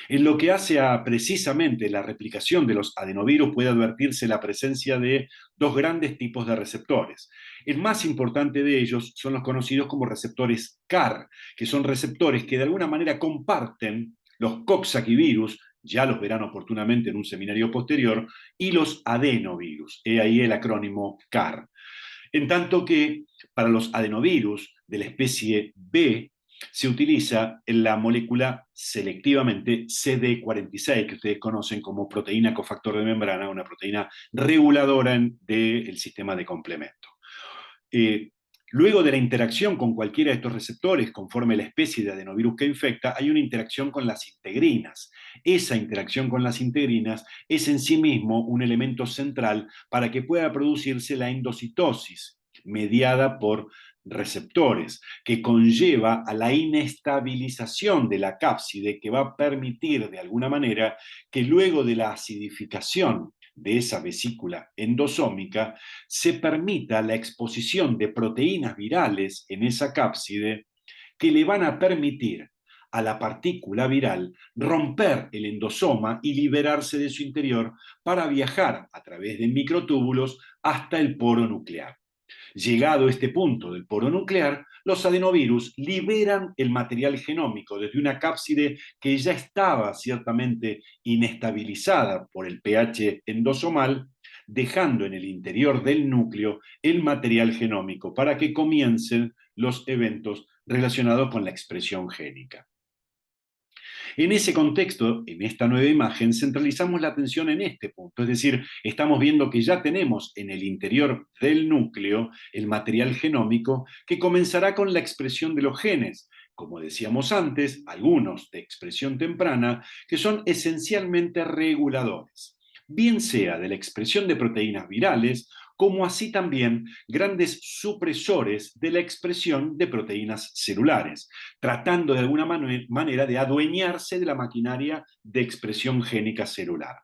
En lo que hace a precisamente la replicación de los adenovirus puede advertirse la presencia de dos grandes tipos de receptores. El más importante de ellos son los conocidos como receptores CAR, que son receptores que de alguna manera comparten los coxsackievirus, ya los verán oportunamente en un seminario posterior, y los adenovirus. He ahí el acrónimo CAR. En tanto que para los adenovirus de la especie B se utiliza la molécula selectivamente CD46, que ustedes conocen como proteína cofactor de membrana, una proteína reguladora del sistema de complemento. Eh, Luego de la interacción con cualquiera de estos receptores, conforme la especie de adenovirus que infecta, hay una interacción con las integrinas. Esa interacción con las integrinas es en sí mismo un elemento central para que pueda producirse la endocitosis, mediada por receptores, que conlleva a la inestabilización de la cápside, que va a permitir de alguna manera que luego de la acidificación de esa vesícula endosómica se permita la exposición de proteínas virales en esa cápside que le van a permitir a la partícula viral romper el endosoma y liberarse de su interior para viajar a través de microtúbulos hasta el poro nuclear. Llegado este punto del poro nuclear, los adenovirus liberan el material genómico desde una cápside que ya estaba ciertamente inestabilizada por el pH endosomal, dejando en el interior del núcleo el material genómico para que comiencen los eventos relacionados con la expresión génica. En ese contexto, en esta nueva imagen, centralizamos la atención en este punto, es decir, estamos viendo que ya tenemos en el interior del núcleo el material genómico que comenzará con la expresión de los genes, como decíamos antes, algunos de expresión temprana, que son esencialmente reguladores, bien sea de la expresión de proteínas virales, como así también grandes supresores de la expresión de proteínas celulares, tratando de alguna manera de adueñarse de la maquinaria de expresión génica celular.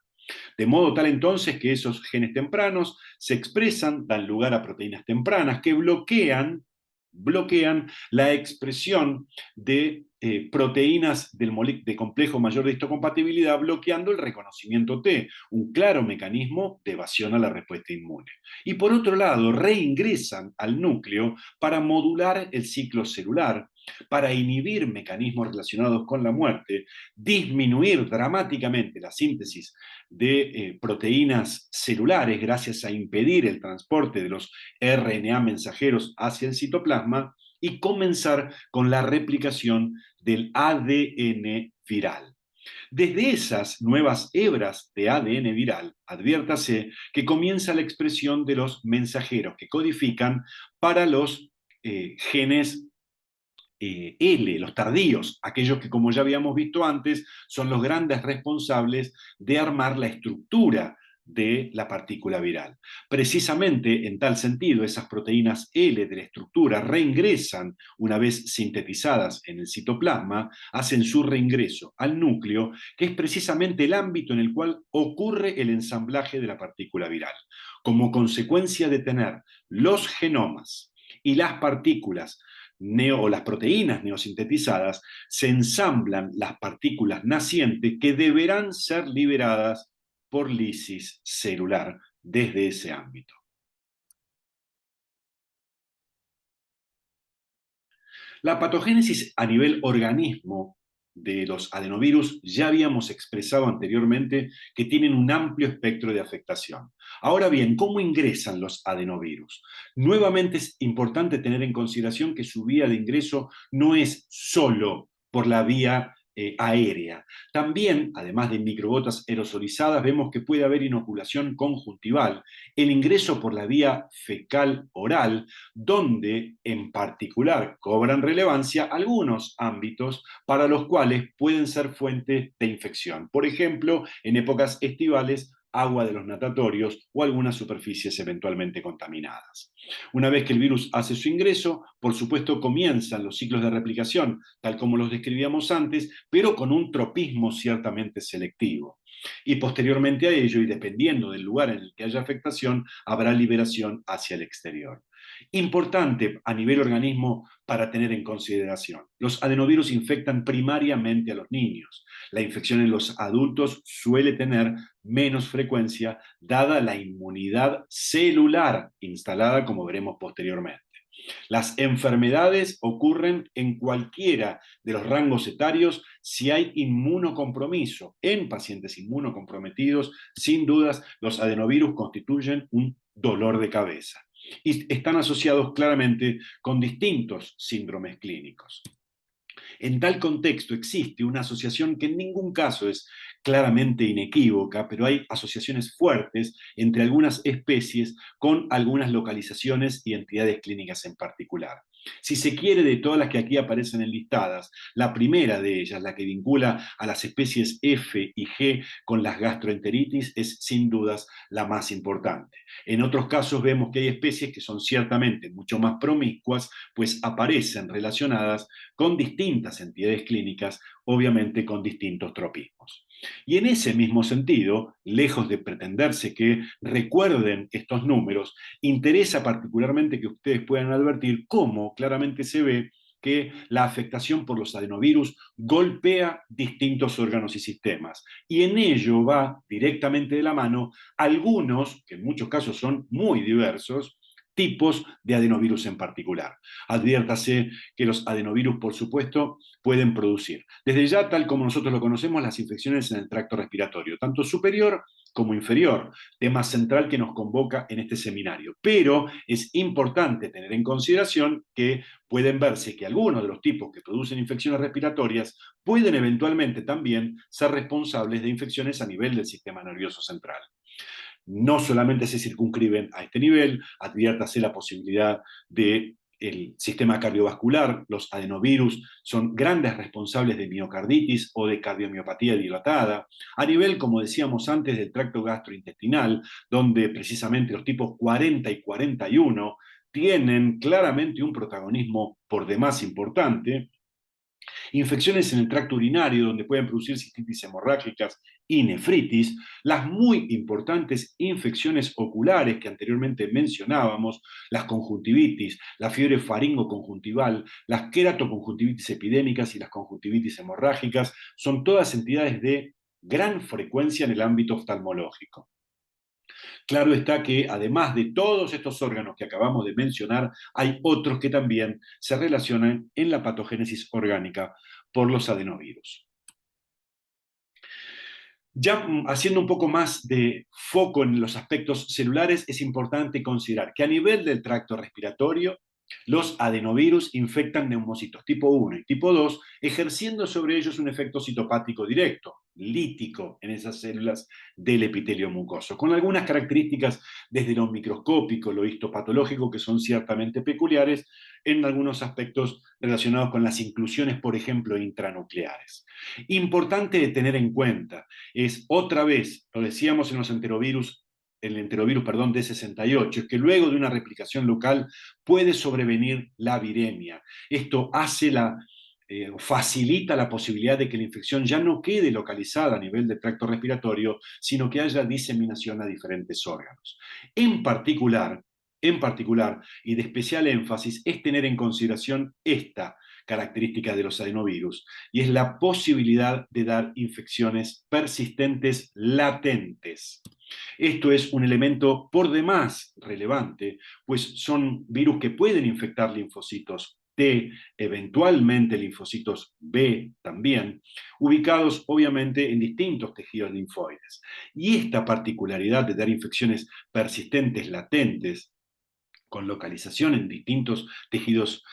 De modo tal entonces que esos genes tempranos se expresan, dan lugar a proteínas tempranas que bloquean la expresión de proteínas de complejo mayor de histocompatibilidad, bloqueando el reconocimiento T, un claro mecanismo de evasión a la respuesta inmune. Y por otro lado, reingresan al núcleo para modular el ciclo celular, para inhibir mecanismos relacionados con la muerte, disminuir dramáticamente la síntesis de proteínas celulares gracias a impedir el transporte de los RNA mensajeros hacia el citoplasma y comenzar con la replicación del ADN viral. Desde esas nuevas hebras de ADN viral, adviértase que comienza la expresión de los mensajeros que codifican para los genes L, los tardíos, aquellos que, como ya habíamos visto antes, son los grandes responsables de armar la estructura de la partícula viral. Precisamente en tal sentido, esas proteínas L de la estructura reingresan una vez sintetizadas en el citoplasma, hacen su reingreso al núcleo, que es precisamente el ámbito en el cual ocurre el ensamblaje de la partícula viral. Como consecuencia de tener los genomas y las partículas o las proteínas neosintetizadas, se ensamblan las partículas nacientes que deberán ser liberadas por lisis celular desde ese ámbito. La patogénesis a nivel organismo de los adenovirus ya habíamos expresado anteriormente que tienen un amplio espectro de afectación. Ahora bien, ¿cómo ingresan los adenovirus? Nuevamente es importante tener en consideración que su vía de ingreso no es solo por la vía aérea. También, además de microgotas aerosolizadas, vemos que puede haber inoculación conjuntival, el ingreso por la vía fecal oral, donde en particular cobran relevancia algunos ámbitos para los cuales pueden ser fuente de infección. Por ejemplo, en épocas estivales, agua de los natatorios o algunas superficies eventualmente contaminadas. Una vez que el virus hace su ingreso, por supuesto comienzan los ciclos de replicación, tal como los describíamos antes, pero con un tropismo ciertamente selectivo. Y posteriormente a ello, y dependiendo del lugar en el que haya afectación, habrá liberación hacia el exterior. Importante a nivel organismo para tener en consideración. Los adenovirus infectan primariamente a los niños. La infección en los adultos suele tener menos frecuencia dada la inmunidad celular instalada, como veremos posteriormente. Las enfermedades ocurren en cualquiera de los rangos etarios si hay inmunocompromiso. En pacientes inmunocomprometidos, sin dudas, los adenovirus constituyen un dolor de cabeza y están asociados claramente con distintos síndromes clínicos. En tal contexto existe una asociación que en ningún caso es claramente inequívoca, pero hay asociaciones fuertes entre algunas especies con algunas localizaciones y entidades clínicas en particular. Si se quiere, de todas las que aquí aparecen enlistadas, la primera de ellas, la que vincula a las especies F y G con las gastroenteritis, es sin dudas la más importante. En otros casos vemos que hay especies que son ciertamente mucho más promiscuas, pues aparecen relacionadas con distintas entidades clínicas, obviamente con distintos tropismos. Y en ese mismo sentido, lejos de pretenderse que recuerden estos números, interesa particularmente que ustedes puedan advertir cómo claramente se ve que la afectación por los adenovirus golpea distintos órganos y sistemas. Y en ello va directamente de la mano algunos, que en muchos casos son muy diversos, tipos de adenovirus en particular. Adviértase que los adenovirus, por supuesto, pueden producir, desde ya, tal como nosotros lo conocemos, las infecciones en el tracto respiratorio, tanto superior como inferior, tema central que nos convoca en este seminario. Pero es importante tener en consideración que pueden verse que algunos de los tipos que producen infecciones respiratorias pueden eventualmente también ser responsables de infecciones a nivel del sistema nervioso central. No solamente se circunscriben a este nivel, adviértase la posibilidad de el sistema cardiovascular. Los adenovirus son grandes responsables de miocarditis o de cardiomiopatía dilatada, a nivel, como decíamos antes, del tracto gastrointestinal, donde precisamente los tipos 40 y 41 tienen claramente un protagonismo por demás importante. Infecciones en el tracto urinario, donde pueden producir cistitis hemorrágicas y nefritis, las muy importantes infecciones oculares que anteriormente mencionábamos, las conjuntivitis, la fiebre faringoconjuntival, las queratoconjuntivitis epidémicas y las conjuntivitis hemorrágicas, son todas entidades de gran frecuencia en el ámbito oftalmológico. Claro está que además de todos estos órganos que acabamos de mencionar, hay otros que también se relacionan en la patogénesis orgánica por los adenovirus. Ya haciendo un poco más de foco en los aspectos celulares, es importante considerar que a nivel del tracto respiratorio, los adenovirus infectan neumocitos tipo 1 y tipo 2, ejerciendo sobre ellos un efecto citopático directo, lítico en esas células del epitelio mucoso, con algunas características desde lo microscópico, lo histopatológico, que son ciertamente peculiares en algunos aspectos relacionados con las inclusiones, por ejemplo, intranucleares. Importante de tener en cuenta es, otra vez, lo decíamos en los enterovirus, el enterovirus, perdón, D68, es que luego de una replicación local puede sobrevenir la viremia. Esto facilita la posibilidad de que la infección ya no quede localizada a nivel del tracto respiratorio, sino que haya diseminación a diferentes órganos. En particular, y de especial énfasis, es tener en consideración esta característica de los adenovirus, y es la posibilidad de dar infecciones persistentes latentes. Esto es un elemento por demás relevante, pues son virus que pueden infectar linfocitos T, eventualmente linfocitos B también, ubicados obviamente en distintos tejidos linfoides. Y esta particularidad de dar infecciones persistentes latentes con localización en distintos tejidos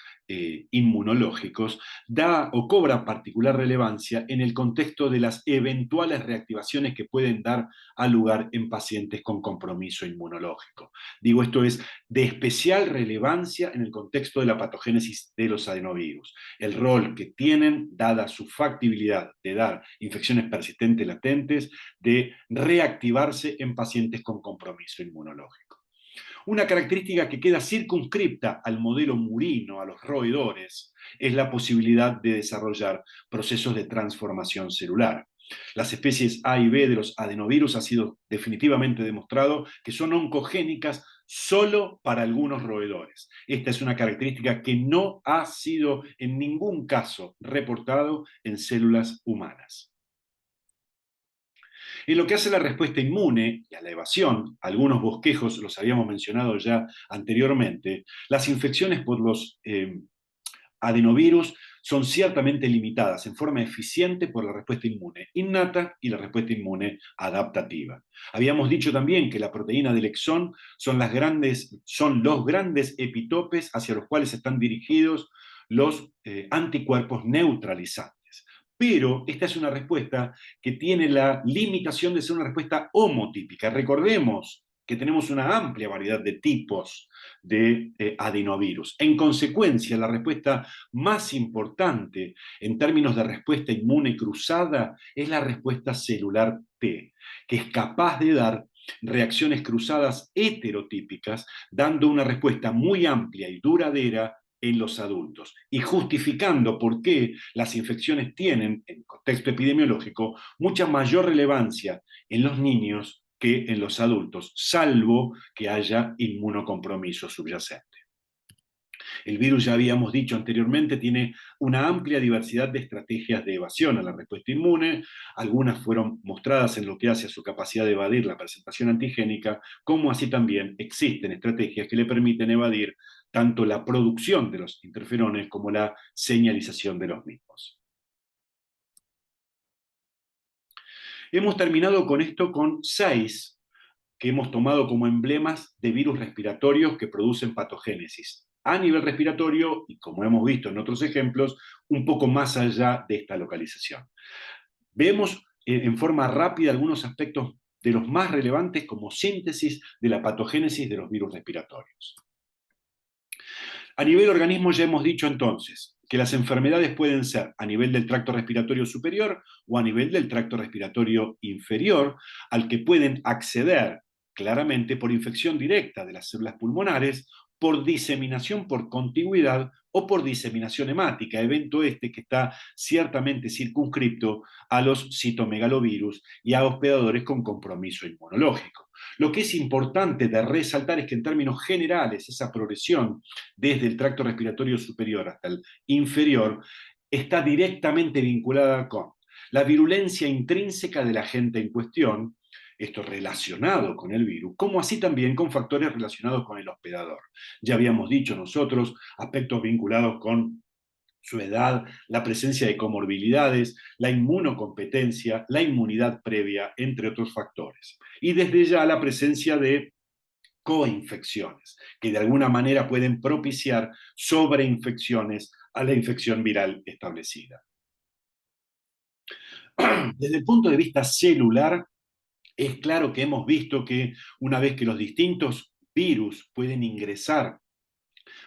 inmunológicos, da o cobra particular relevancia en el contexto de las eventuales reactivaciones que pueden dar a lugar en pacientes con compromiso inmunológico. Digo, esto es de especial relevancia en el contexto de la patogénesis de los adenovirus. El rol que tienen, dada su factibilidad de dar infecciones persistentes latentes, de reactivarse en pacientes con compromiso inmunológico. Una característica que queda circunscripta al modelo murino, a los roedores, es la posibilidad de desarrollar procesos de transformación celular. Las especies A y B de los adenovirus ha sido definitivamente demostrado que son oncogénicas solo para algunos roedores. Esta es una característica que no ha sido en ningún caso reportado en células humanas. En lo que hace a la respuesta inmune y a la evasión, algunos bosquejos los habíamos mencionado ya anteriormente, las infecciones por los adenovirus son ciertamente limitadas en forma eficiente por la respuesta inmune innata y la respuesta inmune adaptativa. Habíamos dicho también que la proteína del exón son los grandes epitopes hacia los cuales están dirigidos los anticuerpos neutralizantes. Pero esta es una respuesta que tiene la limitación de ser una respuesta homotípica. Recordemos que tenemos una amplia variedad de tipos de adenovirus. En consecuencia, la respuesta más importante en términos de respuesta inmune cruzada es la respuesta celular T, que es capaz de dar reacciones cruzadas heterotípicas, dando una respuesta muy amplia y duradera en los adultos y justificando por qué las infecciones tienen, en contexto epidemiológico, mucha mayor relevancia en los niños que en los adultos, salvo que haya inmunocompromiso subyacente. El virus, ya habíamos dicho anteriormente, tiene una amplia diversidad de estrategias de evasión a la respuesta inmune. Algunas fueron mostradas en lo que hace a su capacidad de evadir la presentación antigénica, como así también existen estrategias que le permiten evadir tanto la producción de los interferones como la señalización de los mismos. Hemos terminado con esto con 6 que hemos tomado como emblemas de virus respiratorios que producen patogénesis a nivel respiratorio y, como hemos visto en otros ejemplos, un poco más allá de esta localización. Vemos en forma rápida algunos aspectos de los más relevantes como síntesis de la patogénesis de los virus respiratorios. A nivel organismo ya hemos dicho entonces que las enfermedades pueden ser a nivel del tracto respiratorio superior o a nivel del tracto respiratorio inferior, al que pueden acceder claramente por infección directa de las células pulmonares, por diseminación por contigüidad o por diseminación hemática, evento este que está ciertamente circunscripto a los citomegalovirus y a hospedadores con compromiso inmunológico. Lo que es importante de resaltar es que en términos generales esa progresión desde el tracto respiratorio superior hasta el inferior está directamente vinculada con la virulencia intrínseca del agente en cuestión, esto relacionado con el virus, como así también con factores relacionados con el hospedador. Ya habíamos dicho nosotros aspectos vinculados con su edad, la presencia de comorbilidades, la inmunocompetencia, la inmunidad previa, entre otros factores. Y desde ya la presencia de coinfecciones, que de alguna manera pueden propiciar sobreinfecciones a la infección viral establecida. Desde el punto de vista celular, es claro que hemos visto que una vez que los distintos virus pueden ingresar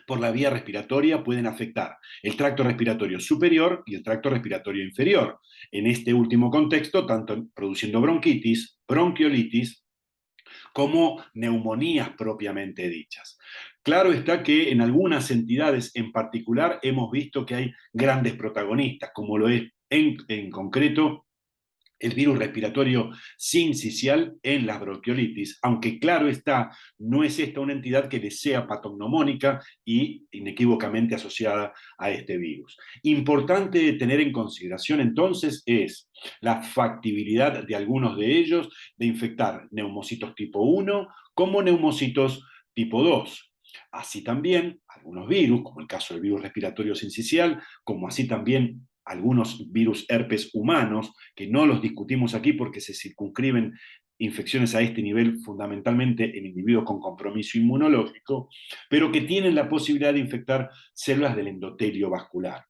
por la vía respiratoria, pueden afectar el tracto respiratorio superior y el tracto respiratorio inferior. En este último contexto, tanto produciendo bronquitis, bronquiolitis, como neumonías propiamente dichas. Claro está que en algunas entidades en particular hemos visto que hay grandes protagonistas, como lo es en concreto el virus respiratorio sincicial en las bronquiolitis, aunque claro está, no es esta una entidad que le sea patognomónica y inequívocamente asociada a este virus. Importante tener en consideración entonces es la factibilidad de algunos de ellos de infectar neumocitos tipo 1 como neumocitos tipo 2. Así también algunos virus, como el caso del virus respiratorio sincicial, como así también algunos virus herpes humanos, que no los discutimos aquí porque se circunscriben infecciones a este nivel fundamentalmente en individuos con compromiso inmunológico, pero que tienen la posibilidad de infectar células del endotelio vascular.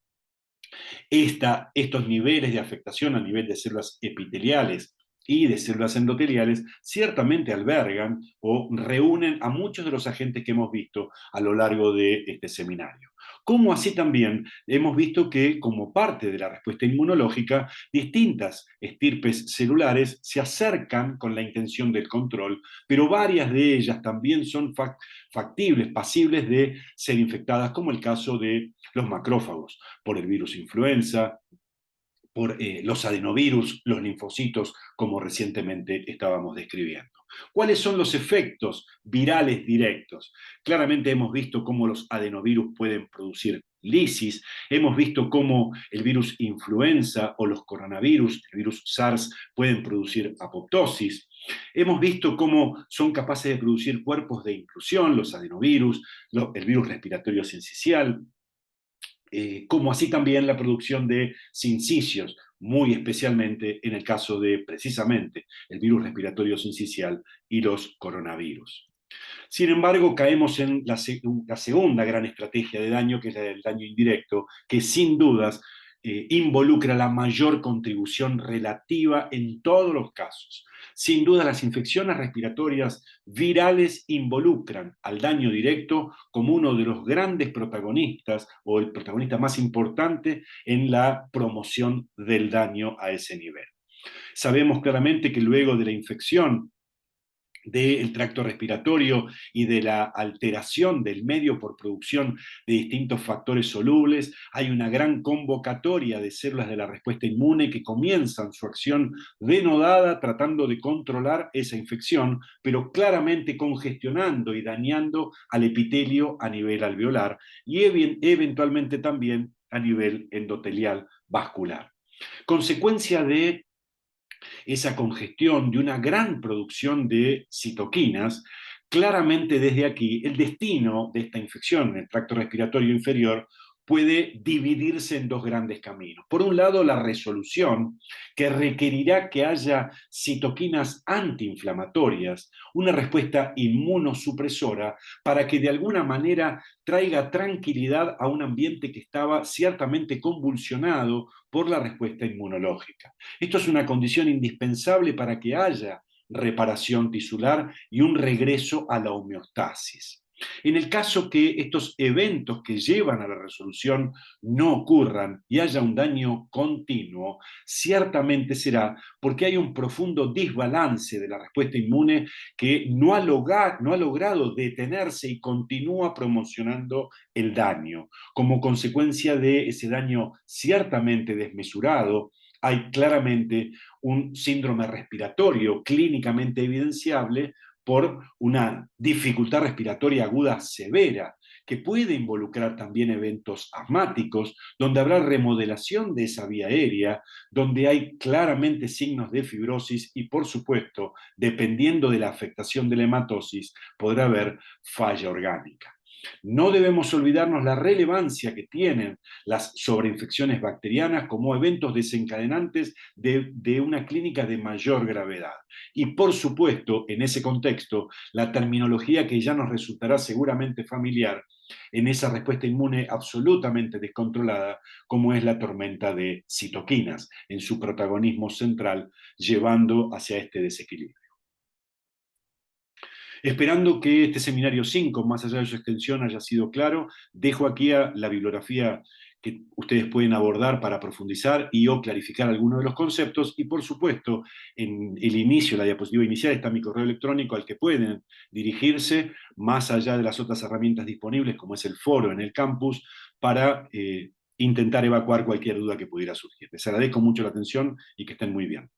Estos niveles de afectación a nivel de células epiteliales y de células endoteliales ciertamente albergan o reúnen a muchos de los agentes que hemos visto a lo largo de este seminario. Como así también hemos visto que, como parte de la respuesta inmunológica, distintas estirpes celulares se acercan con la intención del control, pero varias de ellas también son factibles, pasibles de ser infectadas, como el caso de los macrófagos, por el virus influenza, por los adenovirus, los linfocitos, como recientemente estábamos describiendo. ¿Cuáles son los efectos virales directos? Claramente hemos visto cómo los adenovirus pueden producir lisis, hemos visto cómo el virus influenza o los coronavirus, el virus SARS, pueden producir apoptosis. Hemos visto cómo son capaces de producir cuerpos de inclusión, los adenovirus, el virus respiratorio sincicial, como así también la producción de sincicios, muy especialmente en el caso de, precisamente, el virus respiratorio sincicial y los coronavirus. Sin embargo, caemos en la segunda gran estrategia de daño, que es la del daño indirecto, que sin dudas involucra la mayor contribución relativa en todos los casos. Sin duda, las infecciones respiratorias virales involucran al daño directo como uno de los grandes protagonistas o el protagonista más importante en la promoción del daño a ese nivel. Sabemos claramente que luego de la infección del tracto respiratorio y de la alteración del medio por producción de distintos factores solubles, hay una gran convocatoria de células de la respuesta inmune que comienzan su acción denodada tratando de controlar esa infección, pero claramente congestionando y dañando al epitelio a nivel alveolar y eventualmente también a nivel endotelial vascular. Consecuencia de esa congestión, de una gran producción de citoquinas, claramente desde aquí el destino de esta infección en el tracto respiratorio inferior puede dividirse en dos grandes caminos. Por un lado, la resolución, que requerirá que haya citoquinas antiinflamatorias, una respuesta inmunosupresora, para que de alguna manera traiga tranquilidad a un ambiente que estaba ciertamente convulsionado por la respuesta inmunológica. Esto es una condición indispensable para que haya reparación tisular y un regreso a la homeostasis. En el caso que estos eventos que llevan a la resolución no ocurran y haya un daño continuo, ciertamente será porque hay un profundo desbalance de la respuesta inmune que no ha logrado detenerse y continúa promocionando el daño. Como consecuencia de ese daño ciertamente desmesurado, hay claramente un síndrome respiratorio clínicamente evidenciable por una dificultad respiratoria aguda severa, que puede involucrar también eventos asmáticos, donde habrá remodelación de esa vía aérea, donde hay claramente signos de fibrosis y, por supuesto, dependiendo de la afectación de la hematosis, podrá haber falla orgánica. No debemos olvidarnos la relevancia que tienen las sobreinfecciones bacterianas como eventos desencadenantes de una clínica de mayor gravedad. Y por supuesto, en ese contexto, la terminología que ya nos resultará seguramente familiar en esa respuesta inmune absolutamente descontrolada, como es la tormenta de citoquinas, en su protagonismo central, llevando hacia este desequilibrio. Esperando que este seminario 5, más allá de su extensión, haya sido claro, dejo aquí la bibliografía que ustedes pueden abordar para profundizar y o clarificar algunos de los conceptos. Y por supuesto, en el inicio, la diapositiva inicial, está mi correo electrónico al que pueden dirigirse, más allá de las otras herramientas disponibles, como es el foro en el campus, para intentar evacuar cualquier duda que pudiera surgir. Les agradezco mucho la atención y que estén muy bien.